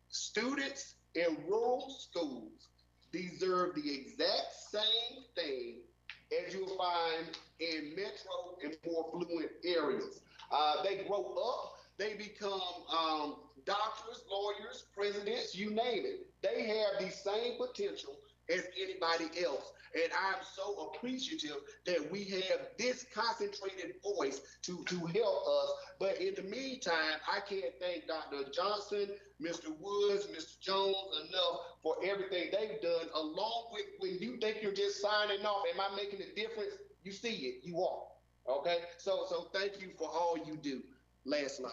Students in rural schools deserve the exact same thing as you'll find in metro and more affluent areas. They grow up, they become doctors, lawyers, presidents, you name it. They have the same potential as anybody else. And I'm so appreciative that we have this concentrated voice to help us. But in the meantime, I can't thank Dr. Johnson, Mr. Woods, Mr. Jones enough for everything they've done, along with when you think you're just signing off, am I making a difference? You see it, you are, okay? So thank you for all you do. Last slide.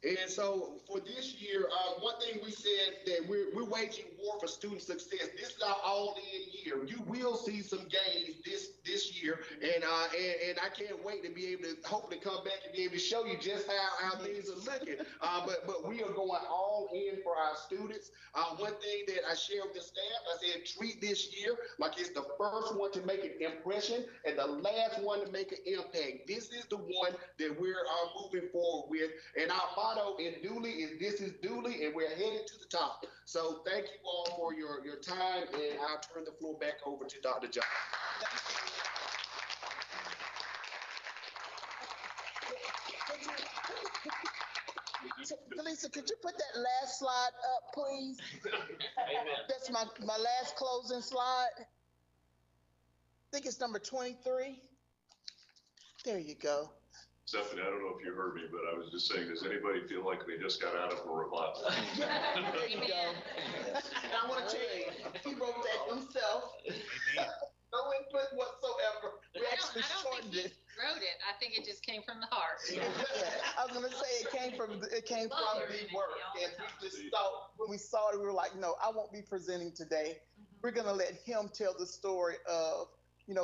And so for this year, one thing we said that we're waging war for student success. This is our all-in year. You will see some gains this year, and I can't wait to be able to hopefully come back and be able to show you just how things are looking. But we are going all in for our students. One thing that I share with the staff, I said treat this year like it's the first one to make an impression and the last one to make an impact. This is the one that we're moving forward with, and our motto in Dooley is "This is Dooley," and we're headed to the top. So thank you all for your time, and I'll turn the floor back over to Dr. John. Lisa, could you put that last slide up, please? Amen. That's my last closing slide. I think it's number 23. There you go. Stephanie, I don't know if you heard me, but I was just saying, does anybody feel like they just got out of a revival? There you go. And I want to tell you, he wrote that himself. No input whatsoever. We actually shortened it. Wrote it. I think it just came from the heart. I was gonna say it came from the work, and we just thought when we saw it, we were like, no, I won't be presenting today. We're gonna let him tell the story of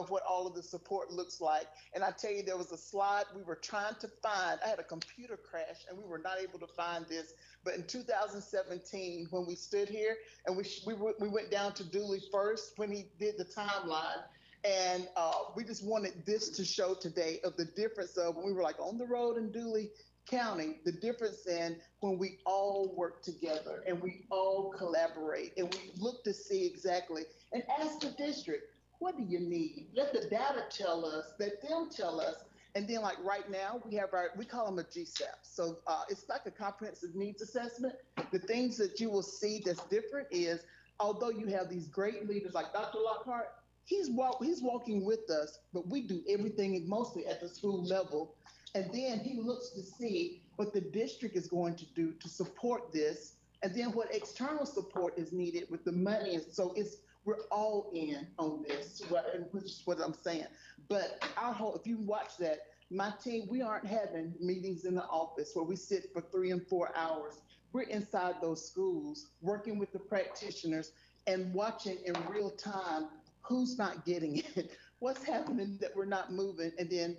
what all of the support looks like. And I tell you, there was a slide we were trying to find. I had a computer crash, and we were not able to find this. But in 2017, when we stood here, and we went down to Dooley first when he did the timeline. And we just wanted this to show today of the difference of when we were like on the road in Dooley County, the difference in when we all work together and we all collaborate and we look to see exactly and ask the district, what do you need? Let the data tell us, let them tell us. And then like right now, we call them a GSAP. So it's like a comprehensive needs assessment. The things that you will see that's different is, although you have these great leaders like Dr. Lockhart, he's walking with us, but we do everything mostly at the school level. And then he looks to see what the district is going to do to support this, and then what external support is needed with the money. So we're all in on this, which is what I'm saying. But if you watch that, my team, we aren't having meetings in the office where we sit for 3 and 4 hours. We're inside those schools, working with the practitioners and watching in real time who's not getting it, what's happening that we're not moving. And then,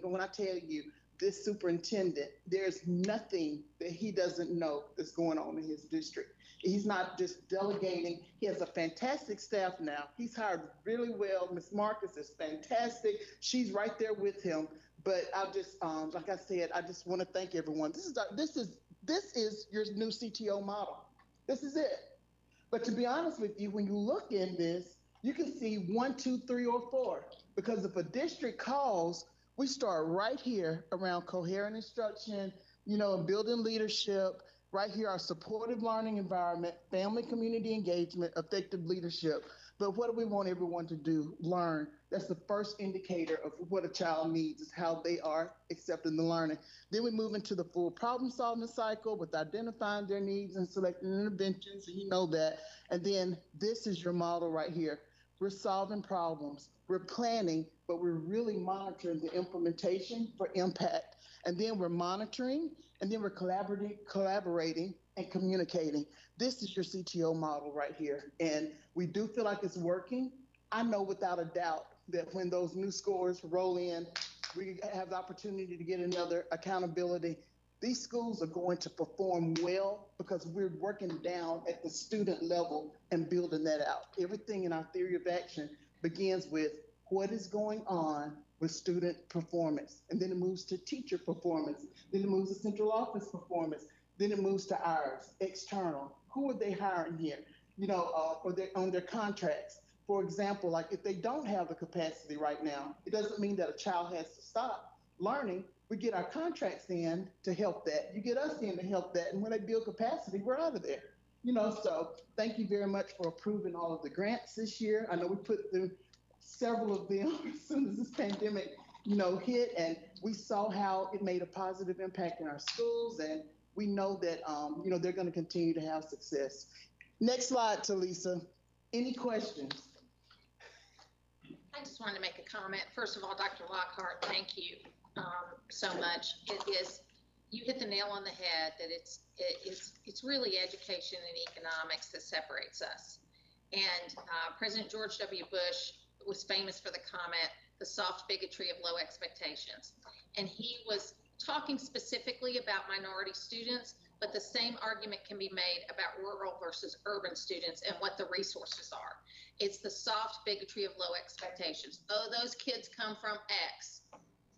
when I tell you, this superintendent, there's nothing that he doesn't know that's going on in his district. He's not just delegating. He has a fantastic staff now. He's hired really well. Ms. Marcus is fantastic. She's right there with him. But I just, like I said, I just want to thank everyone. This is your new CTO model. This is it. But to be honest with you, when you look in this, you can see 1, 2, 3, or 4. Because if a district calls, we start right here around coherent instruction, building leadership. Right here, our supportive learning environment, family community engagement, effective leadership. But what do we want everyone to do? Learn. That's the first indicator of what a child needs, is how they are accepting the learning. Then we move into the full problem solving cycle with identifying their needs and selecting interventions, and you know that. And then this is your model right here. We're solving problems, we're planning, but we're really monitoring the implementation for impact. And then we're monitoring, and then we're collaborating and communicating. This is your CTO model right here. And we do feel like it's working. I know without a doubt that when those new scores roll in, we have the opportunity to get another accountability. These schools are going to perform well because we're working down at the student level and building that out. Everything in our theory of action begins with what is going on with student performance, and then it moves to teacher performance, then it moves to central office performance, then it moves to ours, external. Who are they hiring here? Or they're on their contracts. For example, like if they don't have the capacity right now, it doesn't mean that a child has to stop learning. We get our contracts in to help that. You get us in to help that, and when they build capacity, we're out of there. So thank you very much for approving all of the grants this year. I know we put through several of them as soon as this pandemic, hit, and we saw how it made a positive impact in our schools, and we know that, they're going to continue to have success. Next slide, Talisa. Any questions? I just wanted to make a comment. First of all, Dr. Lockhart, thank you so much. You hit the nail on the head that it's really education and economics that separates us. And President George W. Bush was famous for the comment, the soft bigotry of low expectations. And he was talking specifically about minority students, but the same argument can be made about rural versus urban students and what the resources are. It's the soft bigotry of low expectations. Oh, those kids come from X.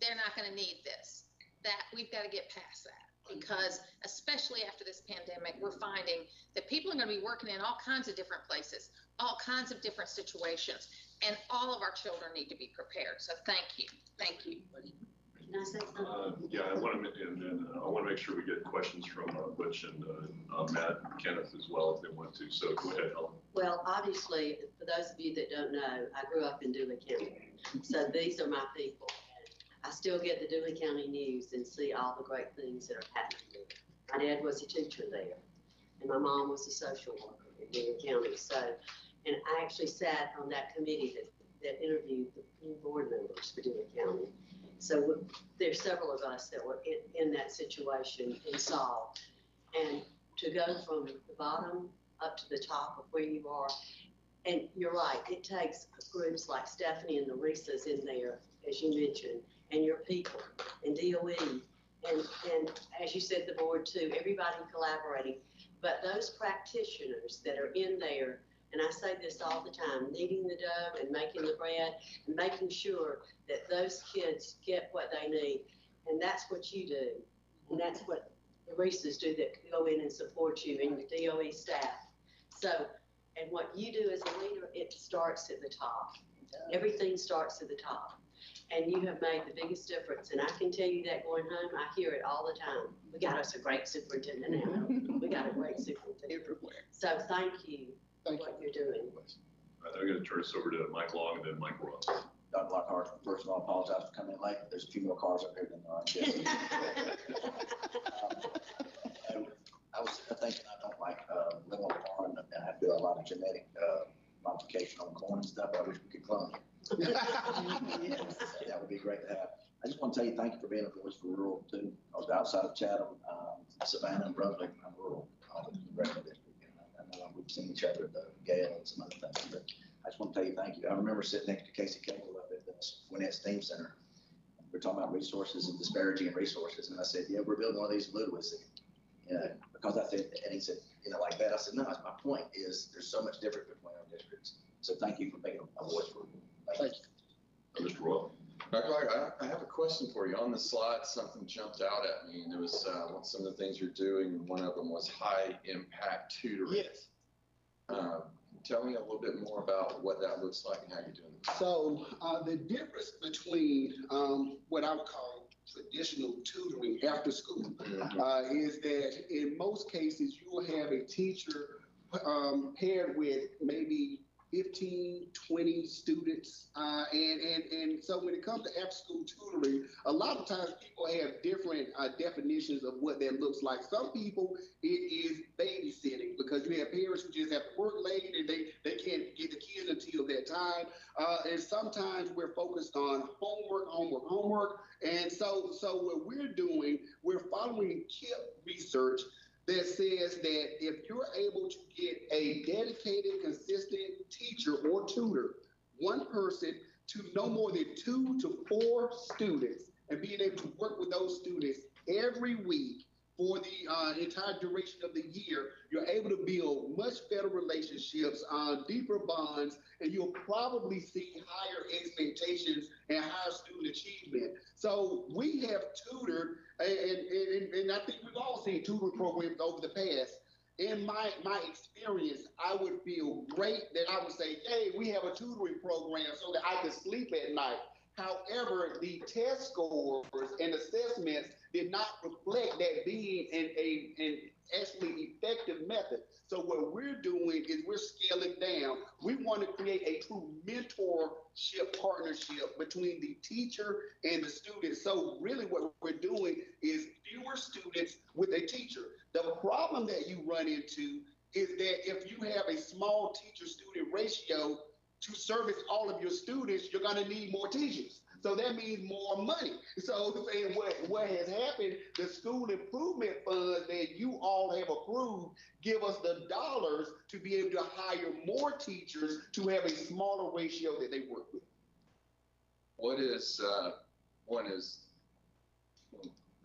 They're not going to need this. That we've got to get past that, because especially after this pandemic, we're finding that people are going to be working in all kinds of different places, all kinds of different situations, and all of our children need to be prepared. So thank you. Thank you. Can I say something? Yeah, I want to make sure we get questions from Butch and Matt and Kenneth as well if they want to. So go ahead, Helen. Well, obviously, for those of you that don't know, I grew up in Dooley County. So these are my people. I still get the Dooley County news and see all the great things that are happening there. My dad was a teacher there, and my mom was a social worker in Dooley County. So, and I actually sat on that committee that interviewed the new board members for Dooley County. So there's several of us that were in that situation and saw. And to go from the bottom up to the top of where you are, and you're right, it takes groups like Stephanie and the Risas in there, as you mentioned, and your people, and DOE, and as you said, the board too, everybody collaborating. But those practitioners that are in there, and I say this all the time, kneading the dough and making the bread and making sure that those kids get what they need. And that's what you do. And that's what the Risas do that go in and support you and your DOE staff. So, and what you do as a leader, it starts at the top. Everything starts at the top. And you have made the biggest difference. And I can tell you that going home, I hear it all the time. We got us a great superintendent now. We got a great superintendent everywhere. So thank you for what you're doing. I'm going to turn this over to Mike Long and then Mike Ross. Doug Lockhart, first of all, apologize for coming in late. There's a few more cars up here than there are. I was thinking I don't like living on the farm, and I have to do a lot of genetic modification on corn and stuff. I wish we could clone it. That would be great to have. I just want to tell you thank you for being a voice for rural too. I was outside of Chatham, Savannah, and Brunswick. I'm rural. I'm in the regular district. I know we've seen each other at the Gale and some other things, but I just want to tell you thank you. I remember sitting next to Casey Cable up at the Gwinnett STEAM Center. We're talking about resources and disparaging in resources, and I said, "Yeah, we're building one of these in Ludwig." Because I said, and he said, like that. I said, "No, my point is there's so much difference between our districts. So thank you for being a voice for rural." Thank you. Mr. Roy. I have a question for you. On the slide, something jumped out at me, and it was some of the things you're doing. One of them was high impact tutoring. Yes. Tell me a little bit more about what that looks like and how you're doing it. So the difference between what I would call traditional tutoring after school is that in most cases you will have a teacher paired with maybe 15, 20 students. And so when it comes to after school tutoring, a lot of times people have different definitions of what that looks like. Some people, it is babysitting because you have parents who just have to work late and they can't get the kids until that time. And sometimes we're focused on homework. And so what we're doing, we're following KIP research that says that if you're able to get a dedicated, consistent teacher or tutor, one person to no more than 2 to 4 students, and being able to work with those students every week for the entire duration of the year, you're able to build much better relationships, deeper bonds, and you'll probably see higher expectations and higher student achievement. So we have tutored, and I think we've all seen tutoring programs over the past. In my experience, I would feel great that I would say, hey, we have a tutoring program so that I can sleep at night. However, the test scores and assessments did not reflect that being an actually effective method. So what we're doing is we're scaling down. We want to create a true mentorship partnership between the teacher and the student. So really what we're doing is fewer students with a teacher. The problem that you run into is that if you have a small teacher-student ratio to service all of your students, you're going to need more teachers. So that means more money. So saying what has happened, the school improvement funds that you all have approved give us the dollars to be able to hire more teachers to have a smaller ratio that they work with. What is, one is,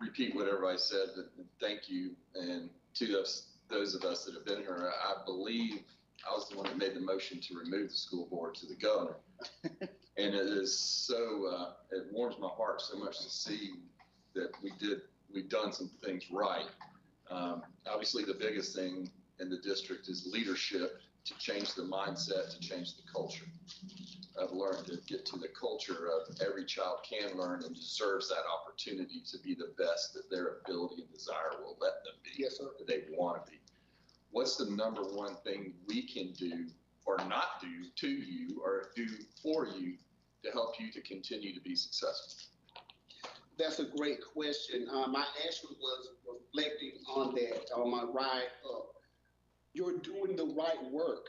repeat whatever I said, but thank you. And to those of us that have been here, I believe I was the one that made the motion to remove the school board to the governor. And it is so, it warms my heart so much to see that we've done some things right. Obviously the biggest thing in the district is leadership, to change the mindset, to change the culture. I've learned to get to the culture of every child can learn and deserves that opportunity to be the best that their ability and desire will let them be. Yes, sir. That they want to be. What's the number one thing we can do or not do to you or do for you to help you to continue to be successful? That's a great question. I actually was reflecting on that on my ride up. You're doing the right work.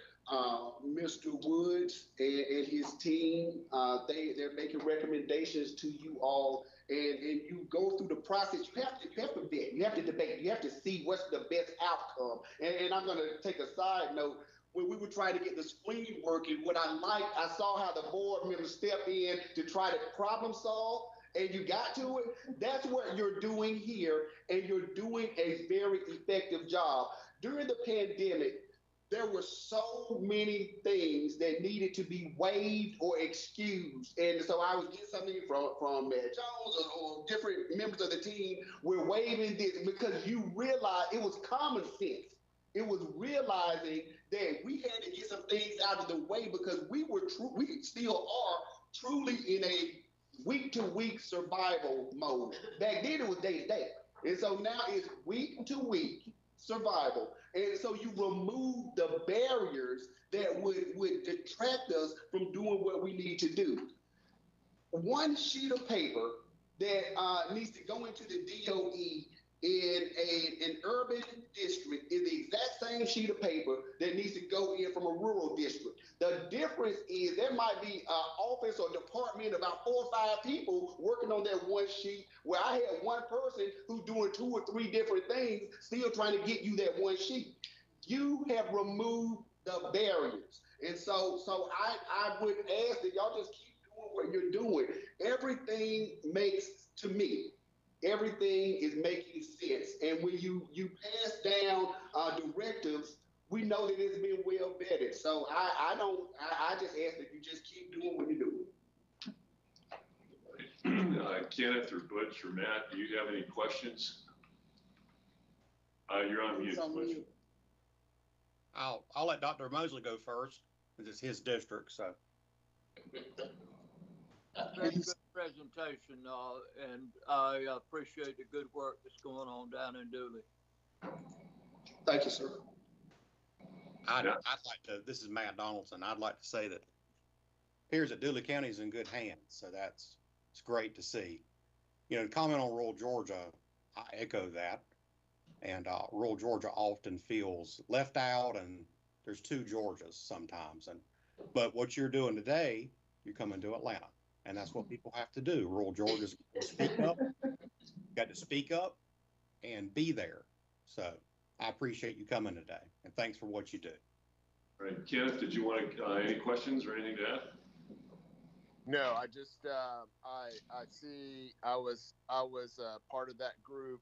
Mr. Woods and his team, they're making recommendations to you all, and you go through the process. You have to vet, you have to debate, you have to see what's the best outcome. And I'm going to take a side note. When we were trying to get the screen working, what I liked, I saw how the board members step in to try to problem solve, and you got to it. That's what you're doing here, and you're doing a very effective job. During the pandemic, there were so many things that needed to be waived or excused. And so I was getting something from Matt Jones or different members of the team. We're waiving this because you realize it was common sense. It was realizing that we had to get some things out of the way because we still are truly in a week-to-week survival mode. Back then it was day-to-day. And so now it's week-to-week survival. And so you remove the barriers that would detract us from doing what we need to do. One sheet of paper that needs to go into the DOE in an urban district is the exact same sheet of paper that needs to go in from a rural district. The difference is there might be an office or department, about 4 or 5 people working on that one sheet, where I had one person who's doing 2 or 3 different things, still trying to get you that one sheet. You have removed the barriers. And so I would ask that y'all just keep doing what you're doing. Everything makes, to me, everything is making sense. And when you pass down directives, we know that it's been well vetted. So I just ask that you just keep doing what you're doing. Kenneth or Butch or Matt, do you have any questions? You're on mute, Butch. I'll let Dr. Mosley go first, because it's his district, so. Very good presentation, and I appreciate the good work that's going on down in Dooley. Thank you, sir. I'd like to, this is Matt Donaldson, I'd like to say that appears that Dooley County is in good hands, so it's great to see. You know, to comment on rural Georgia, I echo that. And rural Georgia often feels left out, and there's 2 Georgias sometimes. But what you're doing today, you're coming to Atlanta, and that's what people have to do. Rural Georgia's speak up, got to speak up and be there. So I appreciate you coming today, and thanks for what you do. All right, Kenneth, did you want any questions or anything to add? No, I just I see I was part of that group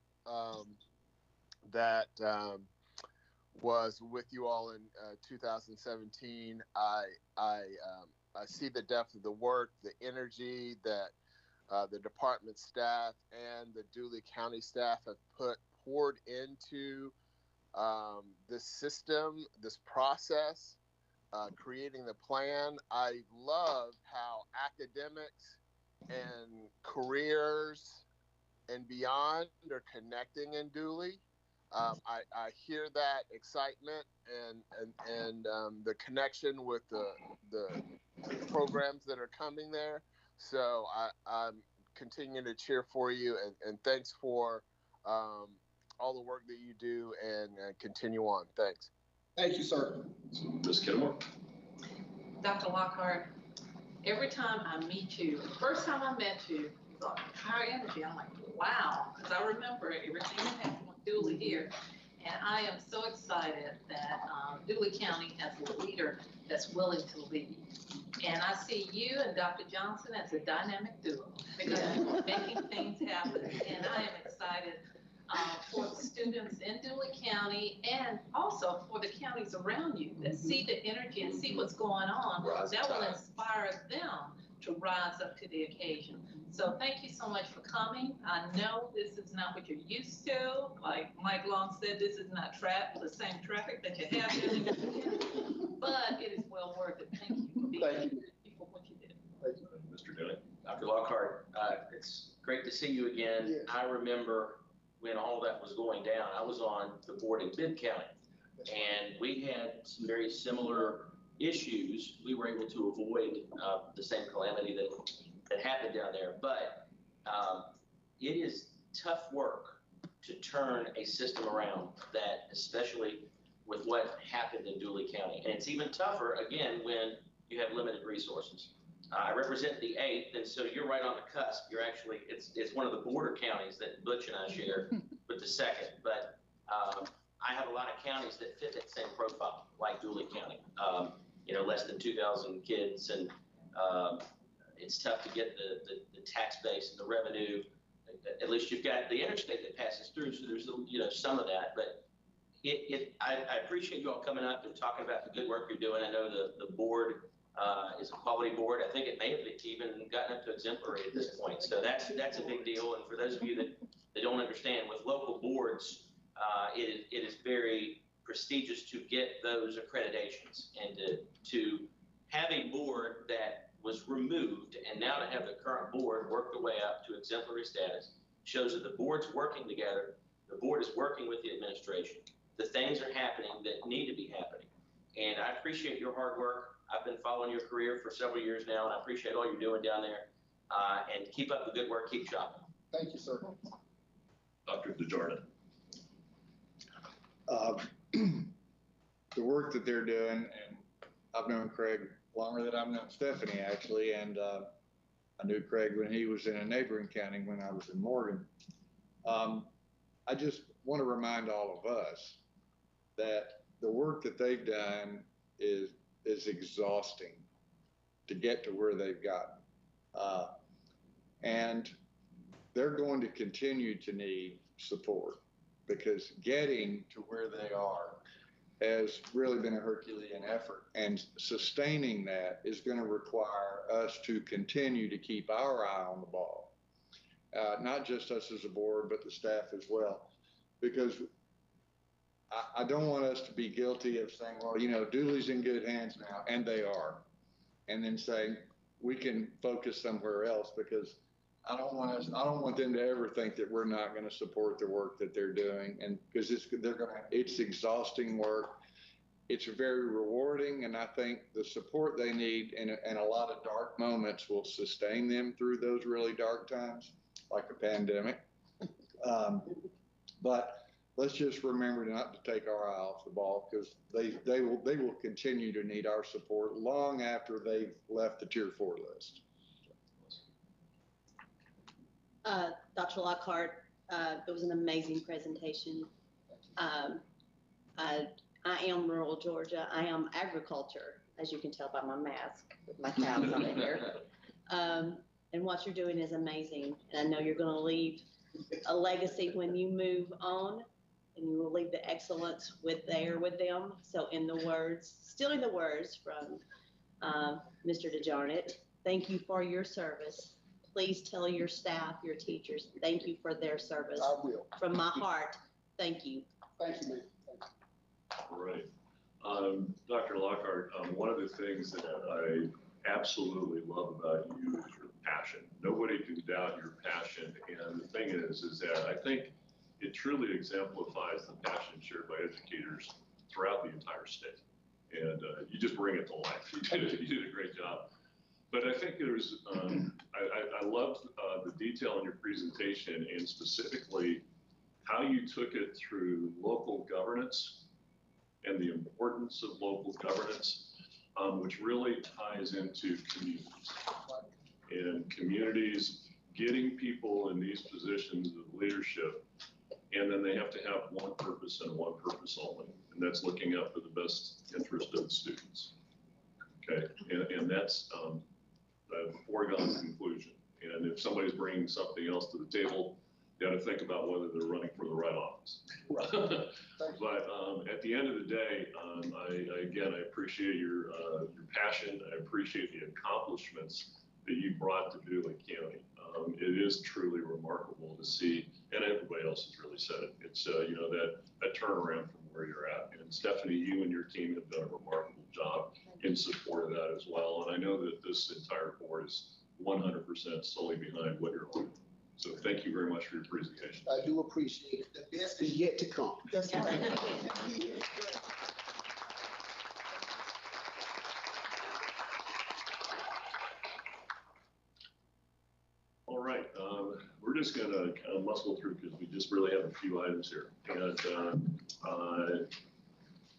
that was with you all in 2017. I see the depth of the work, the energy that the department staff and the Dooley County staff have poured into this system, this process, creating the plan. I love how academics and careers and beyond are connecting in Dooley. I hear that excitement and the connection with the programs that are coming there. So I'm continuing to cheer for you, and thanks for all the work that you do, and continue on. Thanks. Thank you, sir. Ms. Kenmore. Dr. Lockhart, every time I meet you, the first time I met you, you got high energy. I'm like, wow, because I remember everything that happened with Dooley here. And I am so excited that Dooley County has a leader that's willing to lead. And I see you and Dr. Johnson as a dynamic duo because you're making things happen. And I am excited for the students in Dooley County and also for the counties around you that see the energy and see what's going on. That will inspire them to rise up to the occasion. So thank you so much for coming. I know this is not what you're used to. Like Mike Long said, this is not the same traffic that you have here in the county, but it is well worth it. Thank you for being here. Thank you for what you did. Mr. Denny. Dr. Lockhart, it's great to see you again. Yes. I remember when all that was going down, I was on the board in Bibb County, and we had some very similar issues. We were able to avoid the same calamity that happened down there, but it is tough work to turn a system around that, especially with what happened in Dooley County. And it's even tougher, again, when you have limited resources. I represent the 8th, and so you're right on the cusp. You're actually, it's one of the border counties that Butch and I share with the 2nd, but I have a lot of counties that fit that same profile, like Dooley County. Less than 2,000 kids, and it's tough to get the tax base and the revenue. At least you've got the interstate that passes through, so there's some of that. But I appreciate you all coming up and talking about the good work you're doing. I know the board is a quality board. I think it may have even gotten up to exemplary at this point. So that's a big deal. And for those of you that don't understand, with local boards, it is very prestigious to get those accreditations, and to have a board that was removed and now to have the current board work the way up to exemplary status shows that the board's working together. The board is working with the administration. The things are happening that need to be happening. And I appreciate your hard work. I've been following your career for several years now, and I appreciate all you're doing down there. And keep up the good work. Keep shopping. Thank you, sir. Dr. DeJarnett. The work that they're doing, and I've known Craig longer than I've known Stephanie, actually, and I knew Craig when he was in a neighboring county when I was in Morgan. I just want to remind all of us that the work that they've done is exhausting to get to where they've gotten. And they're going to continue to need support, because getting to where they are has really been a Herculean effort, and sustaining that is going to require us to continue to keep our eye on the ball. Not just us as a board, but the staff as well, because I don't want us to be guilty of saying, well, Dooley's in good hands now, and they are, and then saying we can focus somewhere else, because I don't want them to ever think that we're not going to support the work that they're doing, and because it's exhausting work. It's very rewarding, and I think the support they need and a lot of dark moments will sustain them through those really dark times, like a pandemic. But let's just remember not to take our eye off the ball, because they will continue to need our support long after they've left the Tier 4 list. Dr. Lockhart, it was an amazing presentation. I am rural Georgia. I am agriculture, as you can tell by my mask with my cows over here. And what you're doing is amazing. And I know you're going to leave a legacy when you move on, and you will leave the excellence with them. So stealing the words from Mr. DeJarnett, thank you for your service. Please tell your staff, your teachers, thank you for their service. I will. From my heart, thank you. Thank you, ma'am. All right. Dr. Lockhart, one of the things that I absolutely love about you is your passion. Nobody can doubt your passion. And the thing is that I think it truly exemplifies the passion shared by educators throughout the entire state. And you just bring it to life. You did a great job. But I think there's, I loved the detail in your presentation, and specifically how you took it through local governance and the importance of local governance. which really ties into communities. And communities getting people in these positions of leadership, and then they have to have one purpose and one purpose only, and that's looking out for the best interest of the students. Okay, and that's a foregone conclusion. And if somebody's bringing something else to the table, you got to think about whether they're running for the right office. But at the end of the day, I appreciate your passion. I appreciate the accomplishments that you brought to Dooley County. It is truly remarkable to see, and everybody else has really said it. It's that turnaround from where you're at. And Stephanie, you and your team have done a remarkable job in support of that as well. And I know that this entire board is 100% solely behind what you're doing. So thank you very much for your presentation. I do appreciate it. The best is yet to come. That's right. All right, we're just going to kind of muscle through because we just really have a few items here. And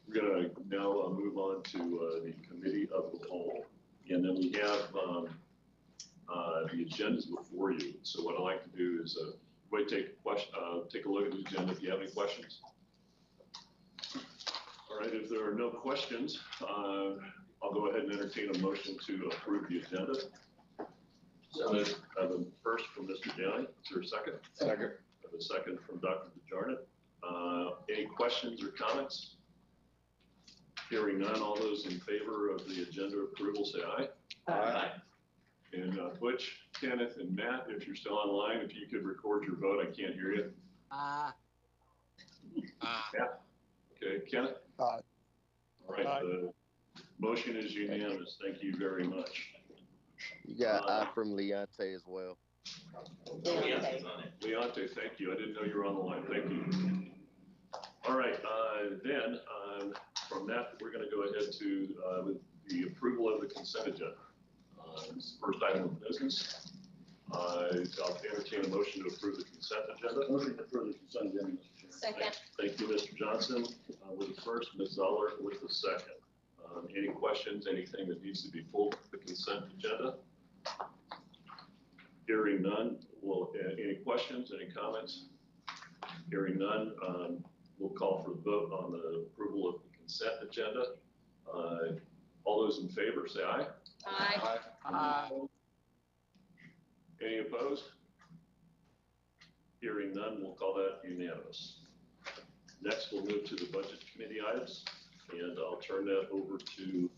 we're going to now move on to the committee of the whole. And then we have the agendas before you. So what I like to do is everybody take a look at the agenda if you have any questions. All right, if there are no questions, I'll go ahead and entertain a motion to approve the agenda. So I have a first from Mr. Downey. Is there a second? Second. I have a second from Dr. DeJarnett. Any questions or comments? Hearing none, all those in favor of the agenda approval say aye. Aye. And Butch, Kenneth, and Matt, if you're still online, if you could record your vote, I can't hear you. Yeah. Okay, Kenneth? Aye. All right, the motion is unanimous. Thank you very much. You got aye from Leonte as well. Leonte, thank you. I didn't know you were on the line. Thank you. All right, then from that, we're going to go ahead to the approval of the consent agenda. This is the first item of business. I'll entertain a motion to approve the consent agenda. Motion to approve the consent agenda, Mr. Chair. Second. Thank you, Mr. Johnson, with the first, Ms. Zeller with the second. Any questions, anything that needs to be pulled from the consent agenda? Hearing none, any questions, any comments? Hearing none, we'll call for the vote on the approval of the consent agenda. All those in favor say aye. Aye. Aye. Any opposed? Hearing none, we'll call that unanimous. Next, we'll move to the budget committee items, and I'll turn that over to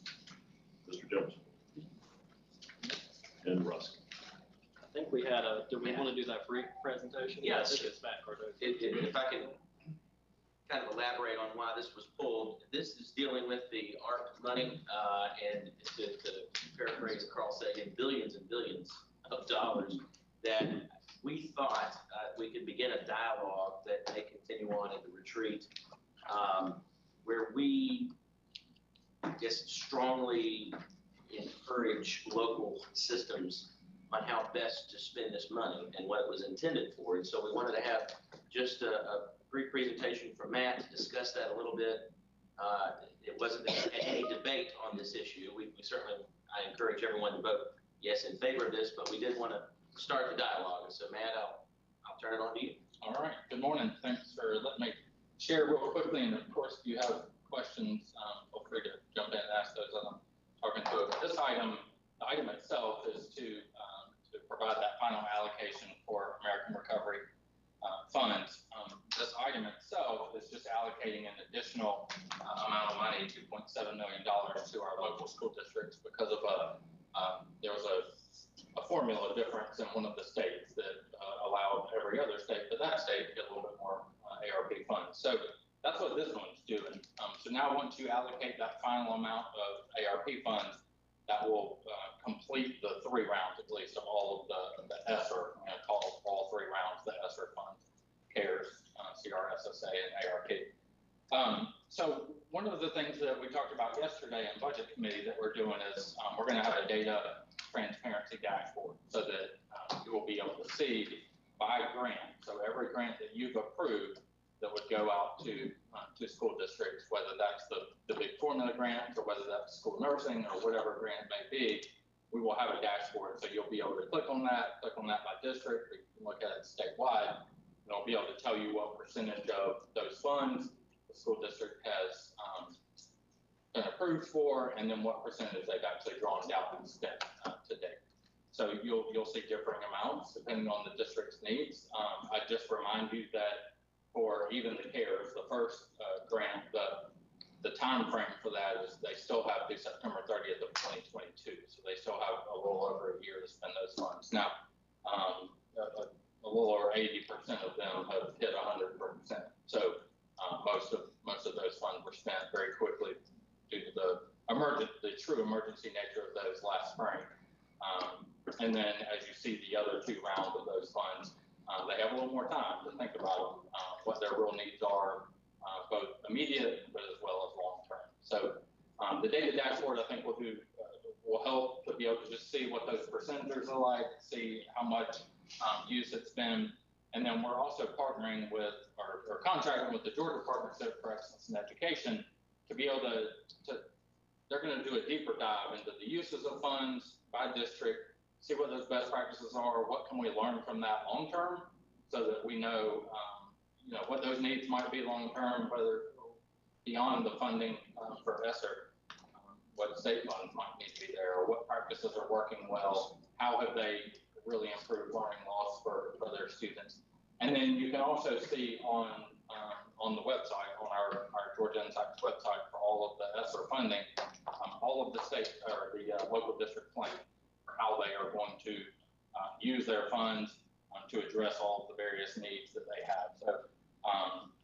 Mr. Jones and Russ. I think we had do we want to do that free presentation? Yes. I think it's Matt Cardozo. If I can kind of elaborate on why this was pulled, this is dealing with the ARP money, and to paraphrase Carl Sagan, billions and billions of dollars that we thought we could begin a dialogue that may continue on at the retreat, where we just strongly encourage local systems on how best to spend this money and what it was intended for. And so we wanted to have just a brief presentation from Matt to discuss that a little bit. It wasn't any debate on this issue. We certainly, I encourage everyone to vote yes in favor of this, but we did want to start the dialogue. And so Matt, I'll turn it on to you. All right, good morning. Thanks for letting me share real quickly. And of course, if you have questions, feel free to jump in and ask those as I'm talking to it. This item, the item itself is to provide that final allocation for American Recovery funds. This item itself is just allocating an additional amount of money, $2.7 million, to our local school districts because of there was a formula difference in one of the states that allowed every other state, but that state to get a little bit more ARP funds. So that's what this one's doing. So now once you allocate that final amount of ARP funds, that will complete the 3 rounds, at least, of all of the ESSER, call all 3 rounds, the ESSER funds, CARES, CRSSA, and ARP. So one of the things that we talked about yesterday in Budget Committee that we're doing is we're going to have a data transparency dashboard so that you will be able to see by grant. So every grant that you've approved, that would go out to school districts, whether that's the big formula grant or whether that's school nursing or whatever grant may be. We will have a dashboard, so you'll be able to click on that by district. You can look at it statewide, and it'll be able to tell you what percentage of those funds the school district has been approved for, and then what percentage they've actually drawn down and spent to date. So you'll see differing amounts depending on the district's needs. I just remind you that for even the CARES, the first grant, the time frame for that is they still have through September 30th of 2022. So they still have a little over a year to spend those funds. Now, a little over 80% of them have hit 100%. So most of those funds were spent very quickly due to the true emergency nature of those last spring. And then as you see the other two rounds of those funds, they have a little more time to think about what their real needs are, both immediate but as well as long term. So the data dashboard, I think, will help to be able to just see what those percentages are like, see how much use it's been. And then we're also partnering with or contracting with the Georgia Partnership for Excellence in Education to be able to they're going to do a deeper dive into the uses of funds by district, see what those best practices are, what can we learn from that long term, so that we know, what those needs might be long term, whether beyond the funding for ESSER, what state funds might need to be there, or what practices are working well, how have they really improved learning loss for their students. And then you can also see on the website, on our Georgia Insights website, for all of the ESSER funding, all of the state or the local district plan for how they are going to use their funds to address all of the various needs that they have.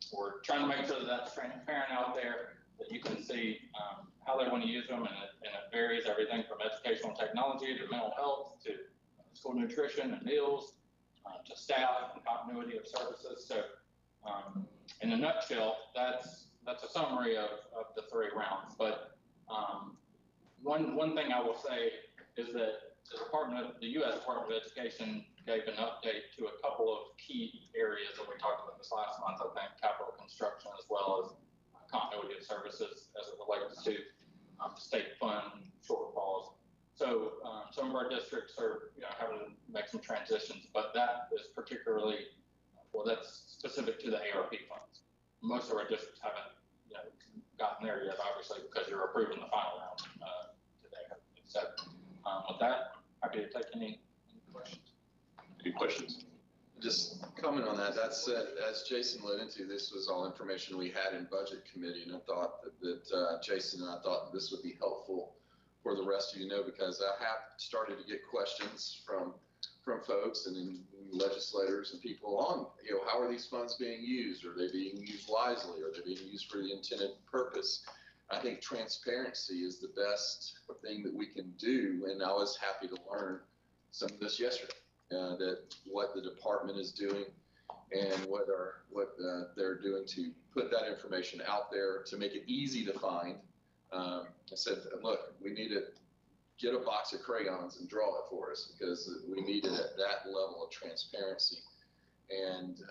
So we're trying to make sure that that's transparent out there, that you can see how they want to use them, and it varies everything from educational technology to mental health to school nutrition and meals to staff and continuity of services. So in a nutshell, that's a summary of the three rounds. But one thing I will say is that the U.S. Department of Education gave an update to a couple of key areas that we talked about this last month. I think capital construction as well as continuity of services as it relates to state fund shortfalls. So some of our districts are having to make some transitions, but that is particularly, that's specific to the ARP funds. Most of our districts haven't gotten there yet, obviously, because you're approving the final round today. So with that, happy to take any questions. Any questions? Just comment on that. That's as Jason led into, this was all information we had in budget committee, and I thought that Jason and I thought this would be helpful for the rest of you know, because I have started to get questions from folks and legislators and people on, how are these funds being used? Are they being used wisely? Are they being used for the intended purpose? I think transparency is the best thing that we can do, and I was happy to learn some of this yesterday. That what the department is doing and what they're doing to put that information out there to make it easy to find. I said, look, we need to get a box of crayons and draw it for us, because we need it at that level of transparency. And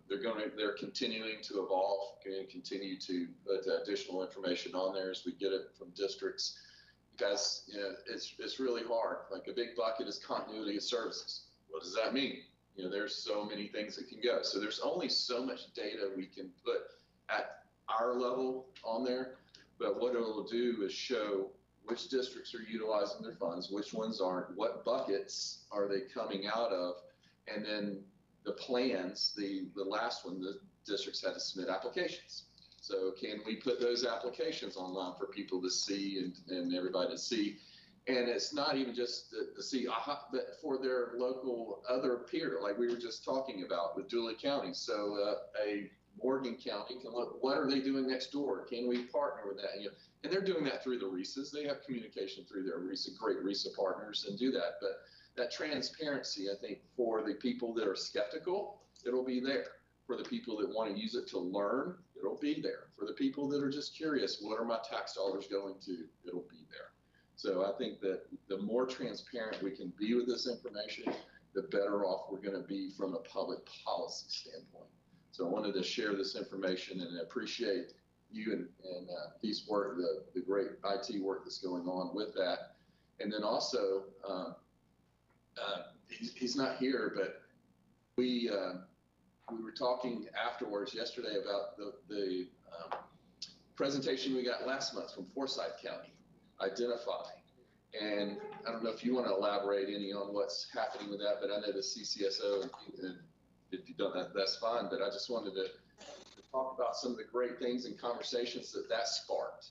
they're continuing to evolve, going to continue to put additional information on there as we get it from districts, because it's really hard. Like a big bucket is continuity of services. What does that mean? There's so many things that can go. So there's only so much data we can put at our level on there. But what it'll do is show which districts are utilizing their funds, which ones aren't, what buckets are they coming out of, and then the plans. The last one, the districts had to submit applications. So can we put those applications online for people to see and everybody to see? And it's not even just to see, but for their local other peer, like we were just talking about with Dooley County. So a Morgan County can look, what are they doing next door? Can we partner with that? And they're doing that through the RESAs. They have communication through their great RESA partners and do that. But that transparency, I think, for the people that are skeptical, it'll be there. For the people that want to use it to learn, it'll be there. For the people that are just curious, what are my tax dollars going to? It'll be there. So I think that the more transparent we can be with this information, the better off we're going to be from a public policy standpoint. So I wanted to share this information and appreciate you and Peace work, the great IT work that's going on with that. And then also, he's not here, but we were talking afterwards yesterday about the presentation we got last month from Forsyth County, identifying. And I don't know if you want to elaborate any on what's happening with that, but I know the CCSO, and if you don't, that's fine. But I just wanted to talk about some of the great things and conversations that sparked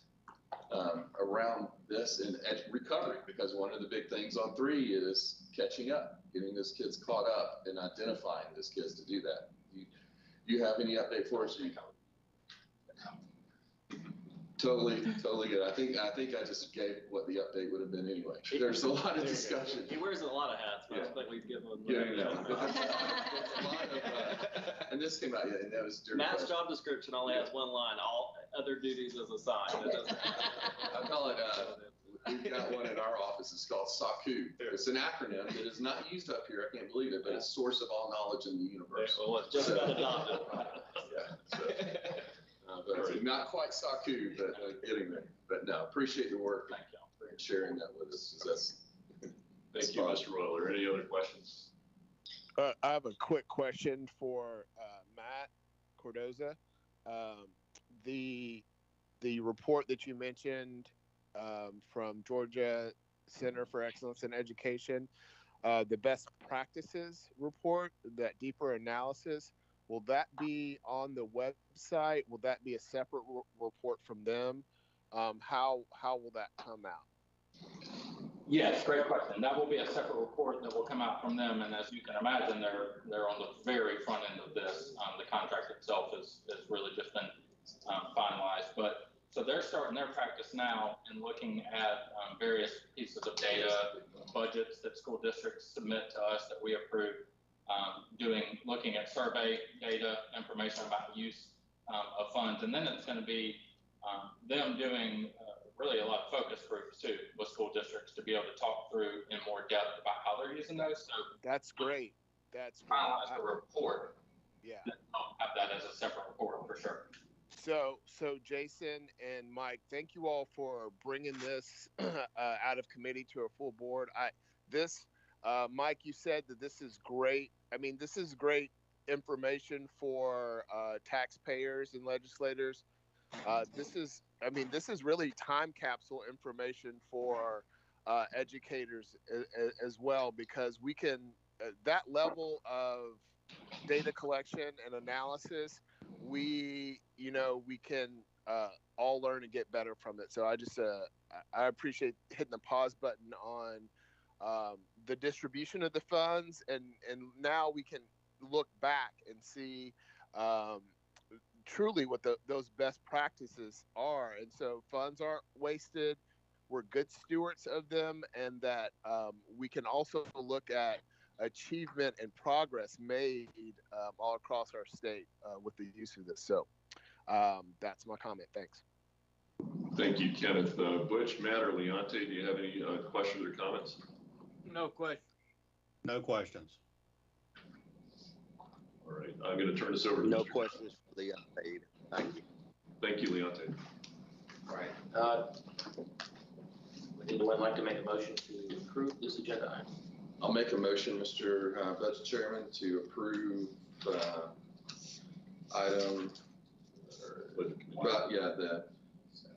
around this and recovery, because one of the big things on 3 is catching up, getting those kids caught up and identifying those kids to do that. You have any update for us? Totally good. I think I just gave what the update would have been anyway. There's a lot of discussion. He wears a lot of hats, but I don't think we give him. There's a lot of, and this came out, and that was during Matt's job description only has one line: all other duties as assigned. I call it. We've got one in our office. It's called SACU. It's an acronym that is not used up here. I can't believe it, but it's source of all knowledge in the universe. Well, it's just got adopted. Yeah. So, but it's not quite SACU, but getting there. But no, appreciate your work. Thank y'all and sharing that with us. Thank you, Mr. Royal. Any other questions? I have a quick question for Matt Cordoza. The report that you mentioned from Georgia Center for Excellence in Education, the best practices report, that deeper analysis, will that be on the website? Will that be a separate report from them? How will that come out? Yes, great question. That will be a separate report that will come out from them. And as you can imagine, they're on the very front end of this. The contract itself has really just been finalized. But so they're starting their practice now and looking at various pieces of data, budgets that school districts submit to us that we approve, looking at survey data, information about use of funds. And then it's going to be them doing really a lot of focus groups too with school districts to be able to talk through in more depth about how they're using those. So that's great. That's great. Finalize the report. Yeah. I'll have that as a separate report for sure. So Jason and Mike, thank you all for bringing this out of committee to a full board. Mike, you said that this is great. I mean, this is great information for taxpayers and legislators. This is really time capsule information for educators as well, because we can, that level of data collection and analysis, we can all learn and get better from it. So I appreciate hitting the pause button on the distribution of the funds, and now we can look back and see truly what those best practices are. And so funds aren't wasted, we're good stewards of them, and that we can also look at achievement and progress made all across our state with the use of this. So that's my comment. Thanks. Thank you, Kenneth. Butch, Matt, or Leonte, do you have any questions or comments? No question. No questions. All right, I'm going to turn this over to No Mr. questions for Leonte. Thank you. Thank you, Leonte. All right. Would anyone like to make a motion to approve this agenda item? I'll make a motion, Mr. Budget Chairman, to approve item, the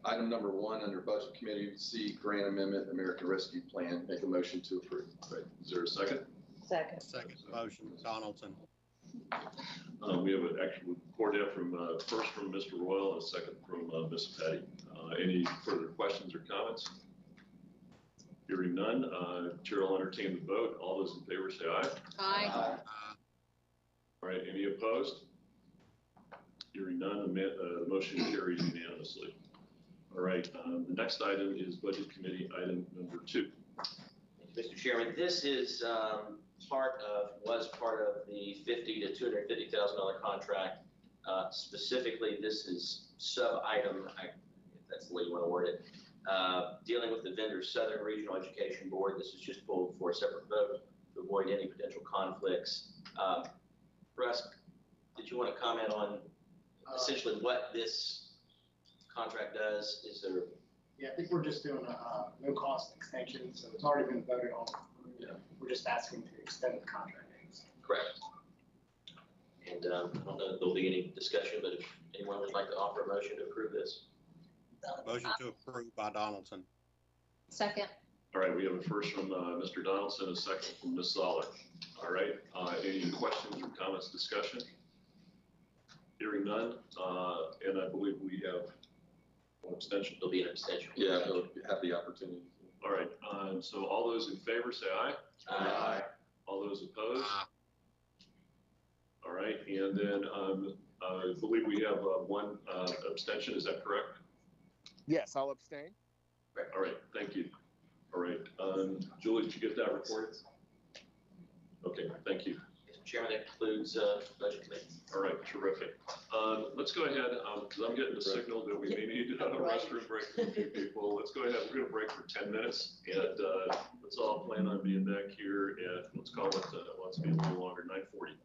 item number 1 under Budget Committee C, Grant Amendment, American Rescue Plan. Make a motion to approve. Right. Is there a second? Second. Second motion, Donaldson. We have an actual report in first from Mr. Royal and a second from Ms. Petty. Any further questions or comments? Hearing none, Chair will entertain the vote. All those in favor say aye. Aye. All right, any opposed? Hearing none, the motion carries unanimously. All right, the next item is Budget Committee item number 2. Mr. Chairman, this is was part of the $50,000 to $250,000 contract. Specifically, this is sub-item, if that's the way you want to word it, dealing with the vendor Southern Regional Education Board. This is just pulled for a separate vote to avoid any potential conflicts. Russ, did did you want to comment on essentially what this contract does? Is there? Yeah, I think we're just doing a no cost extension, so it's already been voted on. Yeah. We're just asking to extend the contract dates. Correct. And I don't know if there'll be any discussion, but if anyone would like to offer a motion to approve this. Motion to approve by Donaldson. Second. All right, we have a first from Mr. Donaldson, a second from Ms. Zoller. All right, any questions or comments, discussion? Hearing none, and I believe we have one abstention. There'll be an abstention. Yeah, they'll have the opportunity. All right, so all those in favor say aye. Aye. All those opposed? All right, and then I believe we have one abstention, is that correct? Yes, I'll abstain. All right, thank you. All right, Julie, did you get that recorded? Okay, thank you. Mr. Chairman, that concludes budget committee. All right, terrific. Let's go ahead, because I'm getting the signal that we may need a restroom break for a few people. Let's go ahead, we're going to break for 10 minutes, and let's all plan on being back here at, let's call it, let's be a little longer, 9:40.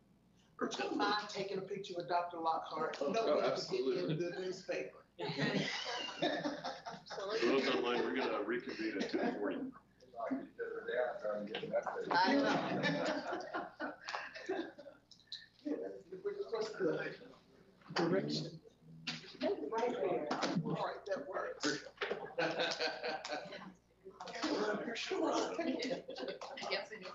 Would you mind taking a picture with Dr. Lockhart? Oh, absolutely. In the newspaper. For those online, we're going to reconvene at 2:40. I know. What's the direction? All right, that works. Yes, it is.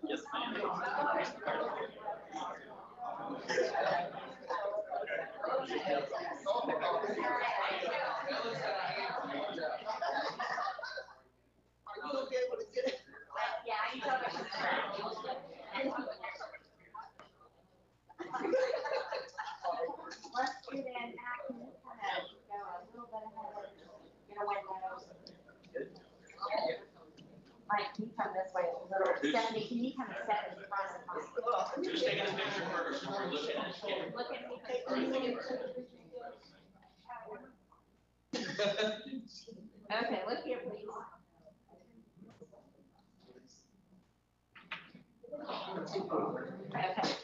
Yes, ma'am. Let's get in action, kind of go a little bit ahead of your windows. Mike, can you come this way a little? Stephanie, can you kind of step in front of Mike? Who's taking a picture first? We're looking at it. Look at me. Okay, look here, please. Okay.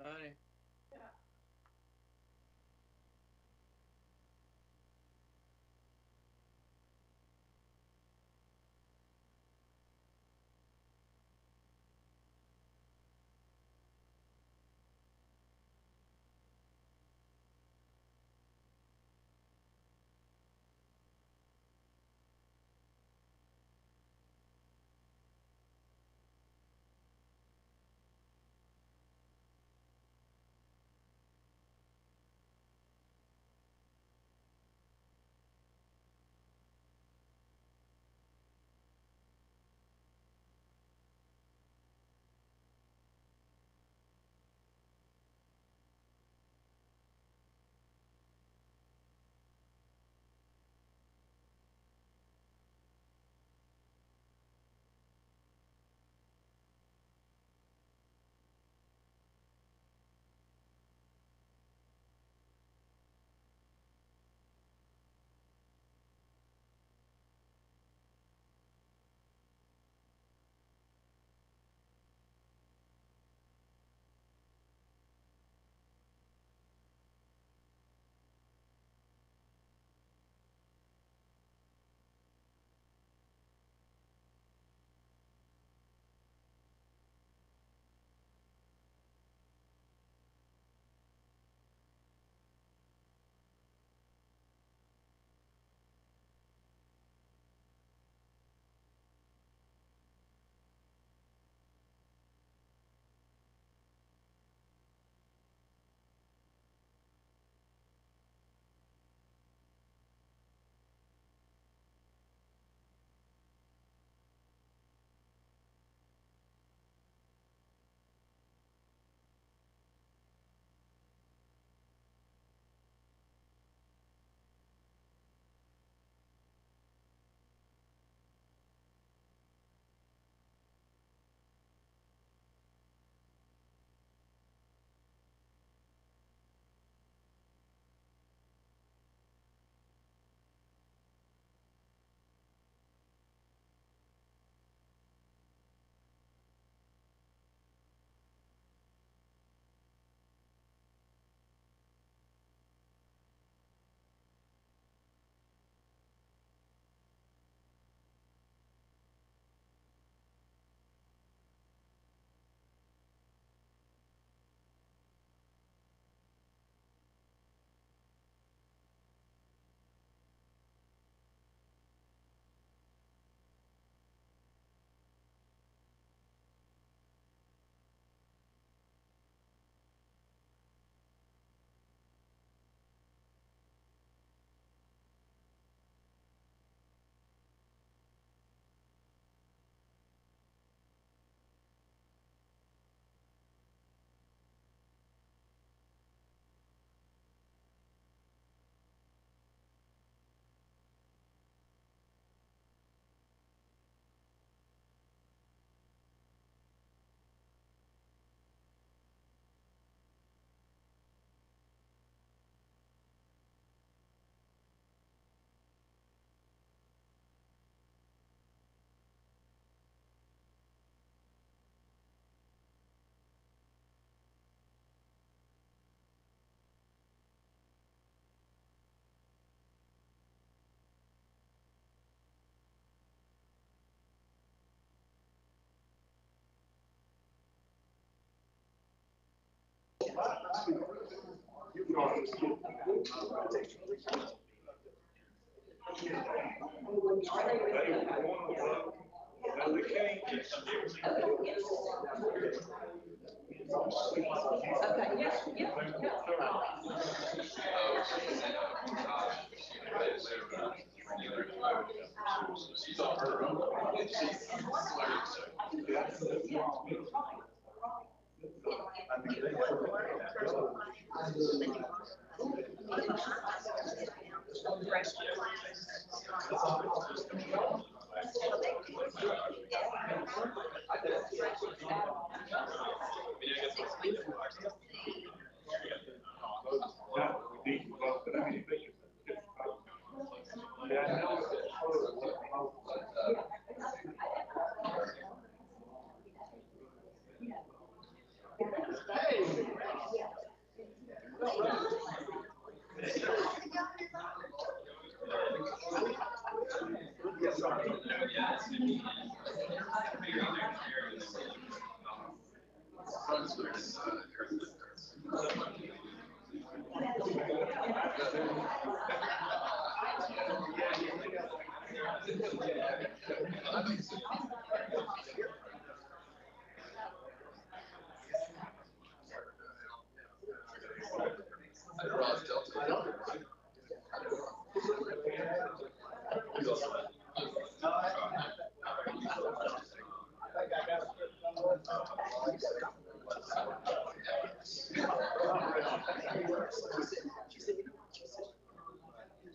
Honey.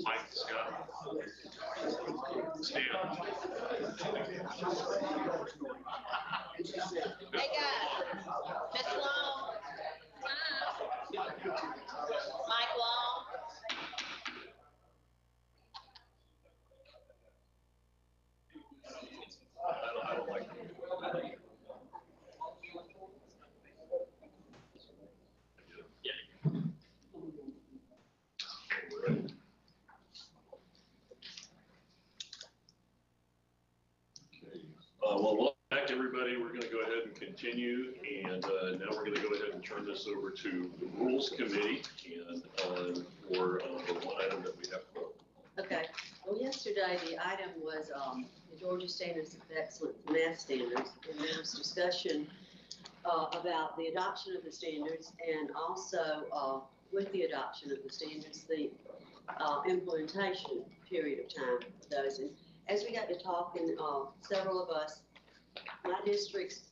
Mike, Scott, Stan. Hey guys, Miss Long, Mike Long. I don't like it. Well, welcome back, everybody. We're going to go ahead and continue, and now we're going to go ahead and turn this over to the Rules Committee, and for the one item that we have. Okay, well, yesterday, the item was the Georgia Standards of Excellence Math Standards, and there was discussion about the adoption of the standards, and also with the adoption of the standards, the implementation period of time for those. And as we got to talking, several of us, my districts,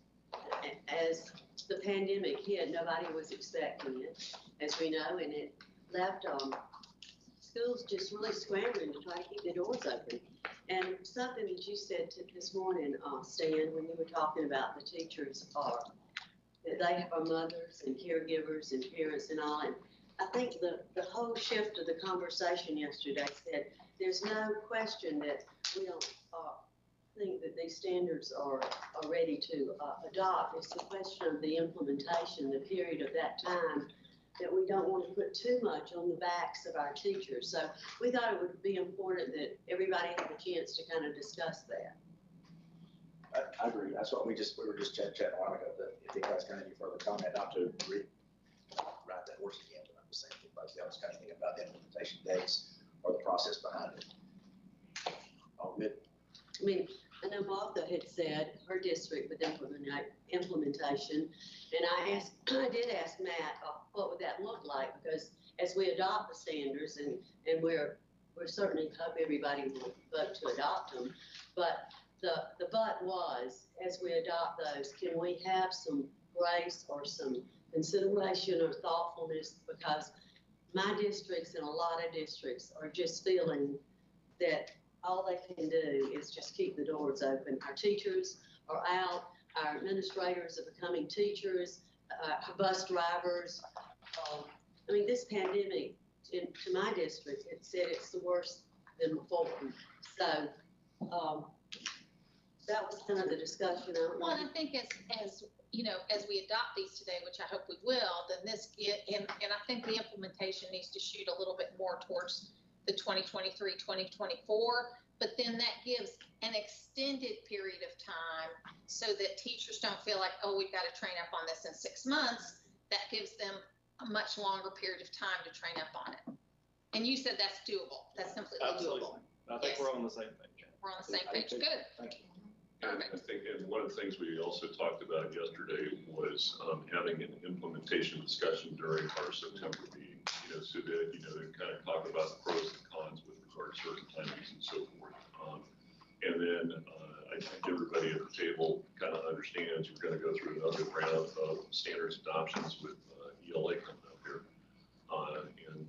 as the pandemic hit, nobody was expecting it, as we know, and it left schools just really scrambling to try to keep the doors open. And something that you said this morning, Stan, when you were talking about the teachers that they are mothers and caregivers and parents and all. And I think the whole shift of the conversation yesterday said there's no question that we don't think that these standards are ready to adopt. It's the question of the implementation, the period of that time, that we don't want to put too much on the backs of our teachers. So we thought it would be important that everybody had a chance to kind of discuss that. I agree. That's what we were just chatting a while ago, that if you guys got any further comment, not to ride that horse again, but I'm just saying, if anybody else got anything about the implementation dates or the process behind it. All good. I mean, I know Martha had said her district with implementation, and I did ask Matt, what would that look like? Because as we adopt the standards, and we're certainly hope everybody will vote to adopt them, but the but was, as we adopt those, can we have some grace or some consideration or thoughtfulness? Because my districts and a lot of districts are just feeling that all they can do is just keep the doors open. Our teachers are out, our administrators are becoming teachers, bus drivers. I mean, this pandemic, to my district, it said it's the worst than before. So that was kind of the discussion. Well, and I think as you know, as we adopt these today, which I hope we will, then and I think the implementation needs to shoot a little bit more towards the 2023, 2024, but then that gives an extended period of time so that teachers don't feel like, oh, we've got to train up on this in 6 months. That gives them a much longer period of time to train up on it. And you said that's doable. That's completely doable. I think we're on the same page. We're on the same page. Good. Thank you. And I think, and one of the things we also talked about yesterday was having an implementation discussion during our September meeting, so that, kind of talk about the pros and cons with regard to certain timings and so forth. And then I think everybody at the table kind of understands we're going to go through another round of standards adoptions with ELA coming up here. And,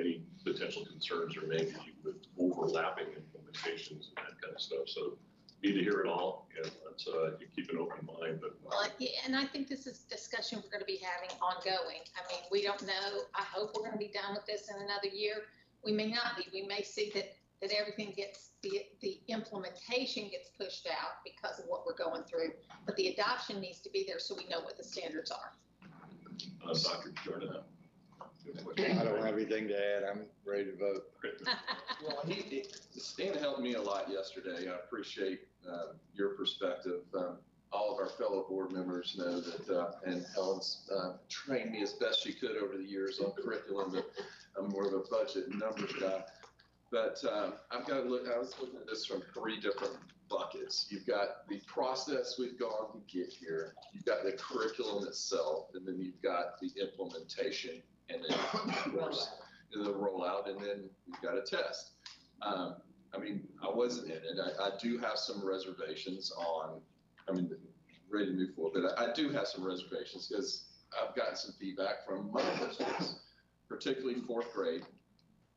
any potential concerns or maybe with overlapping implementations and that kind of stuff. So need to hear it all, and let's keep an open mind. But well, yeah, and I think this is a discussion we're going to be having ongoing. I mean, we don't know. I hope we're going to be done with this in another year. We may not be. We may see that everything gets the implementation gets pushed out because of what we're going through, but the adoption needs to be there so we know what the standards are. Dr. Jordan. I don't have anything to add. I'm ready to vote. Well, Stan helped me a lot yesterday. I appreciate perspective. All of our fellow board members know that, and Helen's trained me as best she could over the years on curriculum, but I'm more of a budget and numbers guy. But I was looking at this from 3 different buckets. You've got the process we've gone to get here, you've got the curriculum itself, and then you've got the implementation, and then of course the rollout, and then you've got a test. I mean, I wasn't in it. I do have some reservations on, ready to move forward, but I do have some reservations because I've gotten some feedback from my districts, particularly 4th grade,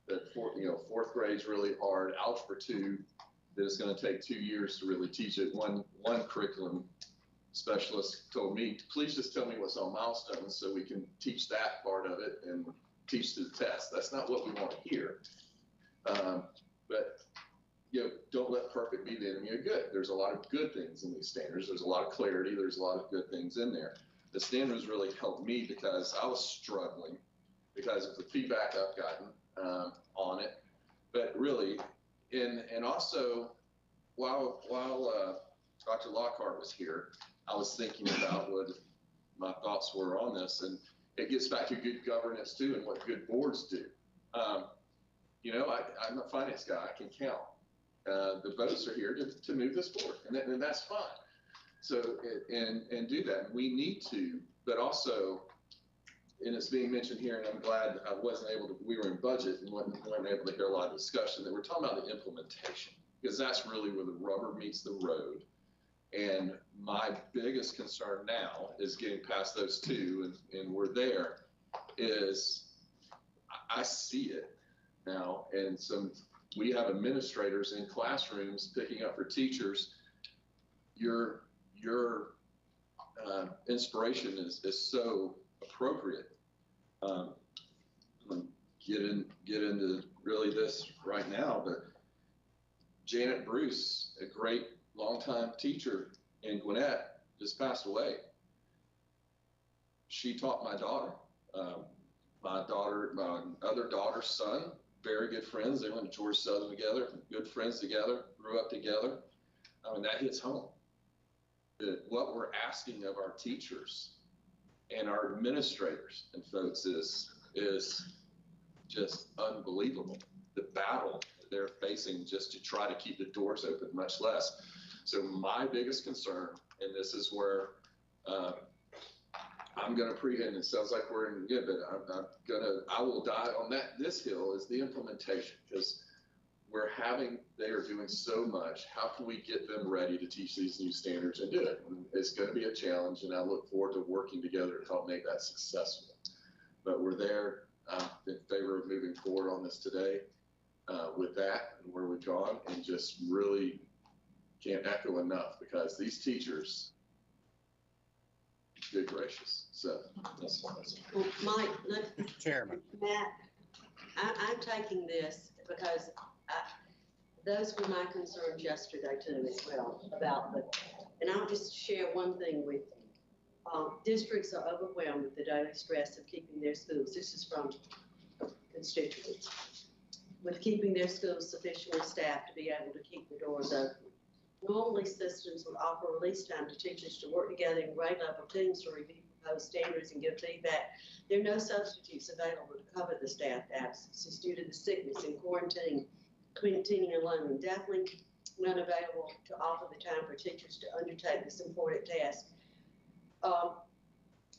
that 4th grade's really hard. Algebra 2, that it's going to take 2 years to really teach it. One curriculum specialist told me, please just tell me what's on milestones so we can teach that part of it and teach the test. That's not what we want to hear. But don't let perfect be the enemy of good. There's a lot of good things in these standards. There's a lot of clarity. There's a lot of good things in there. The standards really helped me because I was struggling because of the feedback I've gotten on it. But really, and also while Dr. Lockhart was here, I was thinking about what my thoughts were on this, and it gets back to good governance too, and what good boards do. I'm a finance guy. I can count. The votes are here to move this forward, and that's fine. So and do that. We need to, but also, and it's being mentioned here, and I'm glad I wasn't able to. We were in budget and weren't able to hear a lot of discussion. That we're talking about the implementation, because that's really where the rubber meets the road. And my biggest concern now is getting past those 2, and we're there. Is I see it now, and we have administrators in classrooms picking up for teachers. Your inspiration is so appropriate. Get into really this right now, but Janet Bruce, a great longtime teacher in Gwinnett, just passed away. She taught my daughter. My other daughter's son, very good friends. They went to Georgia Southern together, good friends together, grew up together. That hits home. What we're asking of our teachers and our administrators and folks is just unbelievable. The battle they're facing just to try to keep the doors open, much less. So my biggest concern, and this is where I'm going to and it sounds like we're in good, but I will die on this hill, is the implementation, because they are doing so much. How can we get them ready to teach these new standards and do it? And it's going to be a challenge, and I look forward to working together to help make that successful. But we're there. I'm in favor of moving forward on this today with that and where we've gone, and just really can't echo enough, because these teachers, good gracious. So that's well, Mike, Chairman. Matt, I'm taking this because those were my concerns yesterday too as well about and I'll just share one thing with you. Districts are overwhelmed with the daily stress of keeping their schools. This is from constituents. With keeping their schools sufficiently staffed to be able to keep the doors open. Normally, systems would offer release time to teachers to work together in grade level teams to review proposed standards and give feedback. There are no substitutes available to cover the staff absences due to the sickness and quarantining alone, and definitely none available to offer the time for teachers to undertake this important task.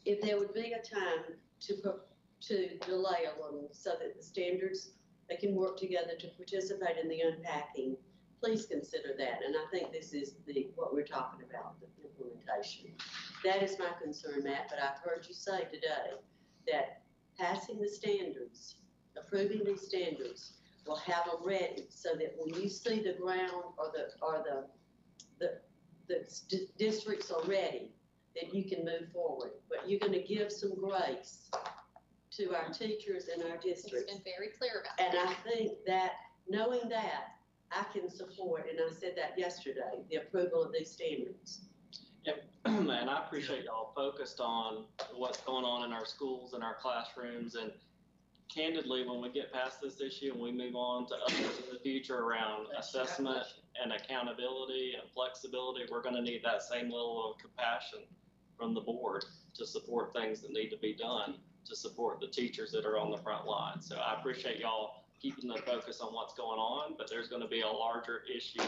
If there would be a time to delay a little so that the standards, they can work together to participate in the unpacking, please consider that. And I think this is what we're talking about, the implementation. That is my concern, Matt, but I've heard you say today that passing the standards, approving these standards, will have them ready so that when you see the ground or the districts are ready, then you can move forward. But you're going to give some grace to our teachers and our districts. It's been very clear about that. And I think that knowing that, I can support, and I said that yesterday, the approval of these standards. Yep, and I appreciate y'all focused on what's going on in our schools and our classrooms, and candidly, when we get past this issue and we move on to others in the future around assessment and accountability and flexibility, we're going to need that same level of compassion from the board to support things that need to be done to support the teachers that are on the front line. So I appreciate y'all keeping the focus on what's going on, but there's going to be a larger issue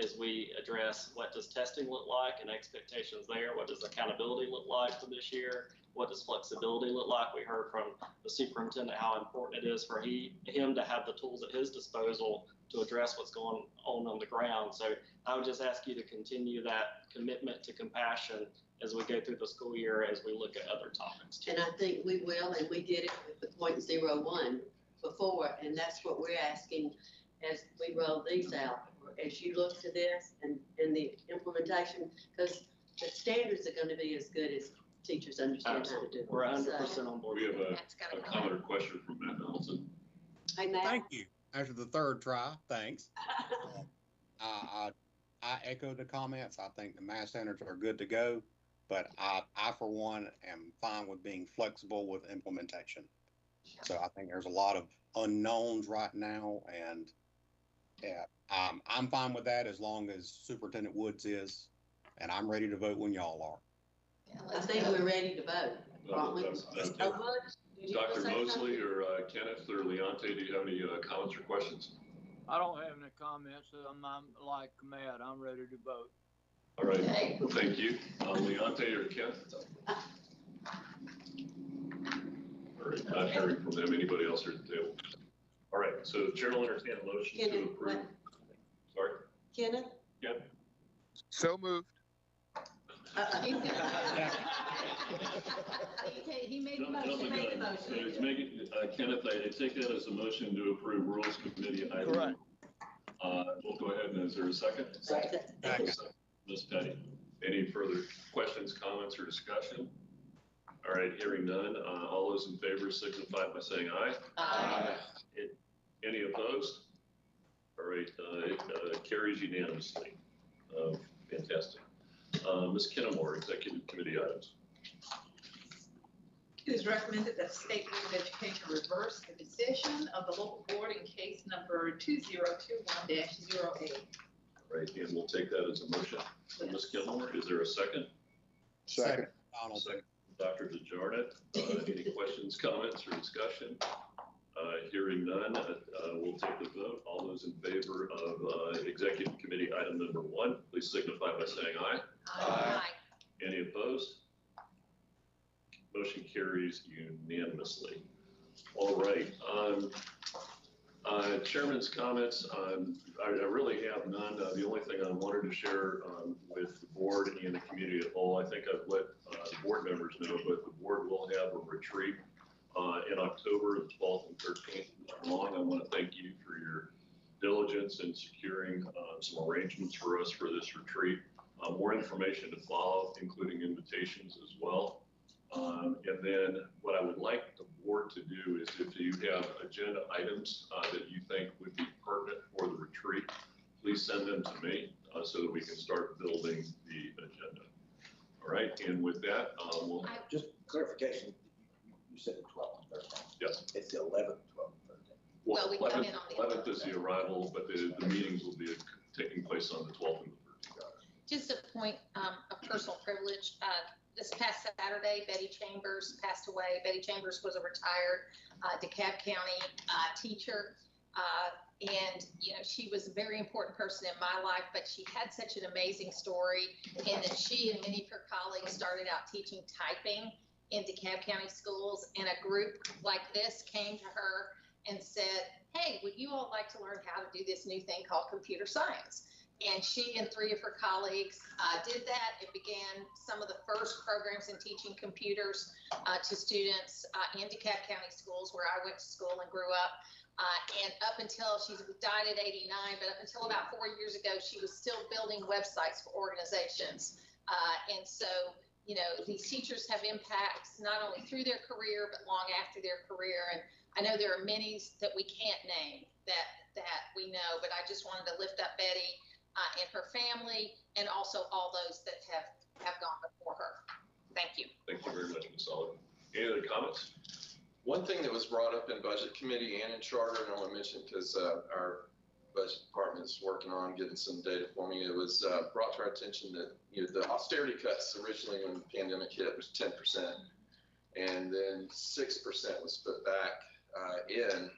as we address what does testing look like and expectations there, what does accountability look like for this year, what does flexibility look like. We heard from the superintendent how important it is for him to have the tools at his disposal to address what's going on the ground. So I would just ask you to continue that commitment to compassion as we go through the school year, as we look at other topics. And I think we will, and we did it with the .01 before, and that's what we're asking as we roll these out. As you look to this and the implementation, because the standards are going to be as good as teachers understand how to do it. We're 100% on board. We have a comment or question from Matt Donaldson. Hey, Matt. Thank you. After the third try, thanks. I echo the comments. I think the math standards are good to go, but I for one am fine with being flexible with implementation. So I think there's a lot of unknowns right now, and yeah, I'm fine with that as long as Superintendent Woods is, and I'm ready to vote when y'all are. I think we're ready to vote, aren't we? Dr. Mosley or Kenneth or Leonte, do you have any comments or questions? I don't have any comments. I'm like Matt. I'm ready to vote. All right, thank you. Leonte or Kenneth? All right, not hearing from them. Anybody else here at the table? All right, so the chair will entertain a motion to approve. Sorry? Kenneth? Yep. So moved. He made the motion. Kenneth, I take that as a motion to approve Rules Committee item. Correct. We'll go ahead, and is there a second? Second. Ms. Petty, any further questions, comments, or discussion? All right, hearing none. All those in favor signify by saying aye. Aye. Any opposed? All right, it carries unanimously. Fantastic. Ms. Kennemore, Executive Committee items. It is recommended that the State Board of Education reverse the decision of the local board in case number 2021-08. All right, and we'll take that as a motion from Ms. Kennemore. Is there a second? Second. Second. Dr. DeJarnett, any questions, comments, or discussion? Hearing none, we'll take the vote. All those in favor of Executive Committee item number 1, please signify by saying aye. Aye. Any opposed? Motion carries unanimously. All right. Chairman's comments, I really have none. The only thing I wanted to share with the board and the community at whole, I think I've let the board members know, but the board will have a retreat in October, the 12th and 13th long. I want to thank you for your diligence in securing some arrangements for us for this retreat. More information to follow, including invitations as well. And then what I would like the board to do is, if you have agenda items that you think would be pertinent for the retreat, please send them to me so that we can start building the agenda. All right, and with that, we'll just clarification. You said the 12th and 13th. Yes. It's the 11th, 12th, and 13th. Well, we come in on the 11th is the arrival, but the meetings will be taking place on the 12th and the 13th. Just a point of personal privilege. This past Saturday, Betty Chambers passed away. Betty Chambers was a retired DeKalb County teacher. And, you know, she was a very important person in my life, but she had such an amazing story. And that she and many of her colleagues started out teaching typing in DeKalb County schools. And a group like this came to her and said, hey, would you all like to learn how to do this new thing called computer science? And she and 3 of her colleagues did that. It began some of the first programs in teaching computers to students in DeKalb County schools, where I went to school and grew up. And up until, she died at 89, but up until about 4 years ago, she was still building websites for organizations. And so, you know, these teachers have impacts not only through their career, but long after their career. And I know there are many that we can't name that we know, but I just wanted to lift up Betty and her family, and also all those that have gone before her. Thank you. Thank you very much, Ms. Sullivan. Any other comments? One thing that was brought up in budget committee and in charter, and I want to mention because our budget department is working on getting some data for me. It was brought to our attention that the austerity cuts originally when the pandemic hit was 10%, and then 6% was put back in,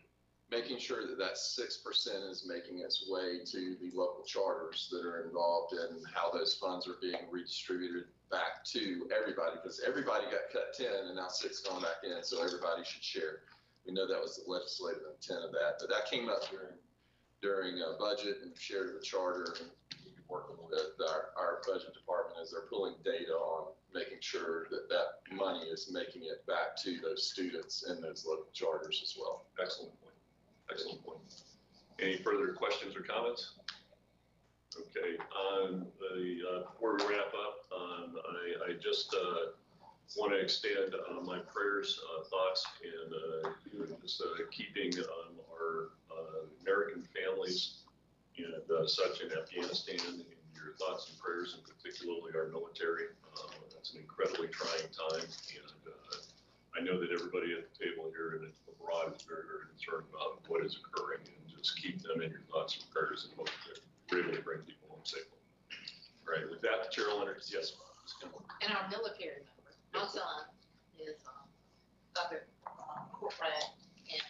making sure that that 6% is making its way to the local charters that are involved in how those funds are being redistributed back to everybody, because everybody got cut 10 and now 6 going back in, so everybody should share. We know that was the legislative intent of that, but that came up during a budget and shared the charter, and working with our budget department as they're pulling data on making sure that that money is making it back to those students in those local charters as well. Excellent point. Excellent point. Any further questions or comments? Okay, before we wrap up, I just want to extend my prayers, thoughts, and just keeping our American families and such in Afghanistan in your thoughts and prayers, and particularly our military. It's an incredibly trying time, and I know that everybody at the table here and abroad is very, very concerned about what is occurring, and just keep them in your thoughts and prayers and hope that we're able to bring people home safely. All right, with that, the chair will enter. Yes, Ms. Kimball. And our military members, my son is Dr. Corporate, and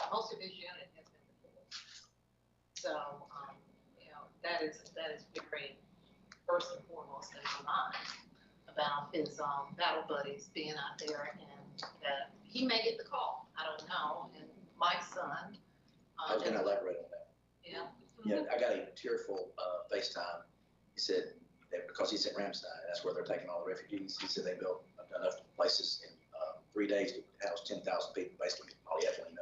most of his unit has been deployed. So, that is very first and foremost in my mind about his battle buddies being out there, and that he may get the call. I don't know. And my son. I was going to elaborate on that. Yeah. Yeah, I got a tearful FaceTime. He said that because he's in Ramstein, that's where they're taking all the refugees. He said they built enough places in 3 days to house 10,000 people, basically polyethylene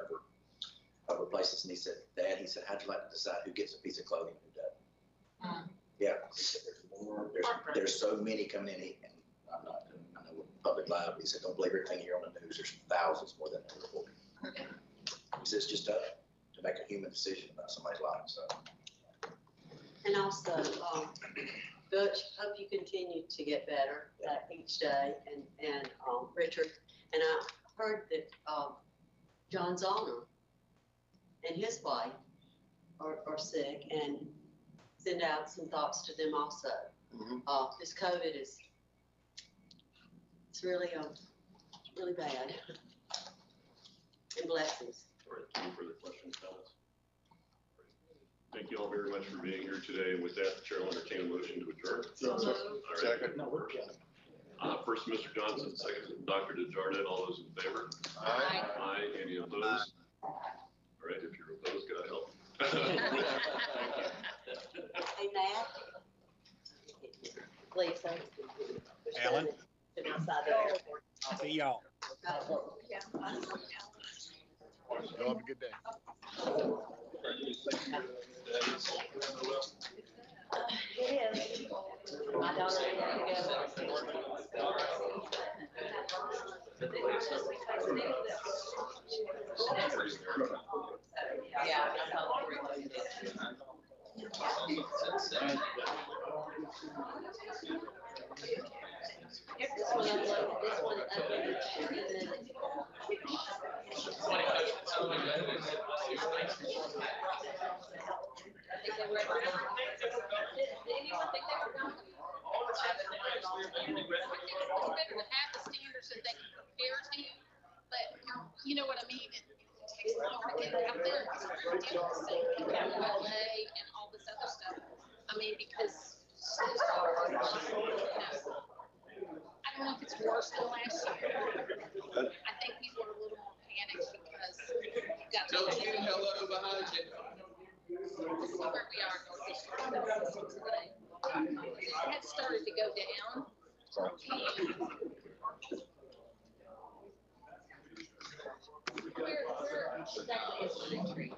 over places. And he said, Dad, how'd you like to decide who gets a piece of clothing and who doesn't? Yeah, he said there's more. There's so many coming in. And I know we're public live, but he said, don't believe everything you hear on the news. There's thousands more than they're reporting. He says, it's just tough to make a human decision about somebody's life. So. And also, Butch, hope you continue to get better each day, and Richard. And I heard that John Zollner and his wife are sick, and send out some thoughts to them also. This COVID it's really really bad. And blessings. All right, any further questions, comments? Thank you all very much for being here today. And with that, the chair will entertain a motion to adjourn. So moved. All right. Second. No, we're first, Mr. Johnson, second, Dr. DeJarnette. All those in favor? Aye. Aye. Any opposed? All right, if you're opposed, God help. Hey, Matt. Please, Alan? outside the airport. See y'all. Y'all have a good day. It is. My daughter had to Yeah. This one uploaded, this one uploaded, and then You know what I mean? It takes a while to get out there and all this other stuff. I mean, because I don't know if it's worse than last year. I think people are a little more panicked because you've got to. Tell Ken hello behind you. This is where we are today. It had started to go down. Where exactly is the retreat?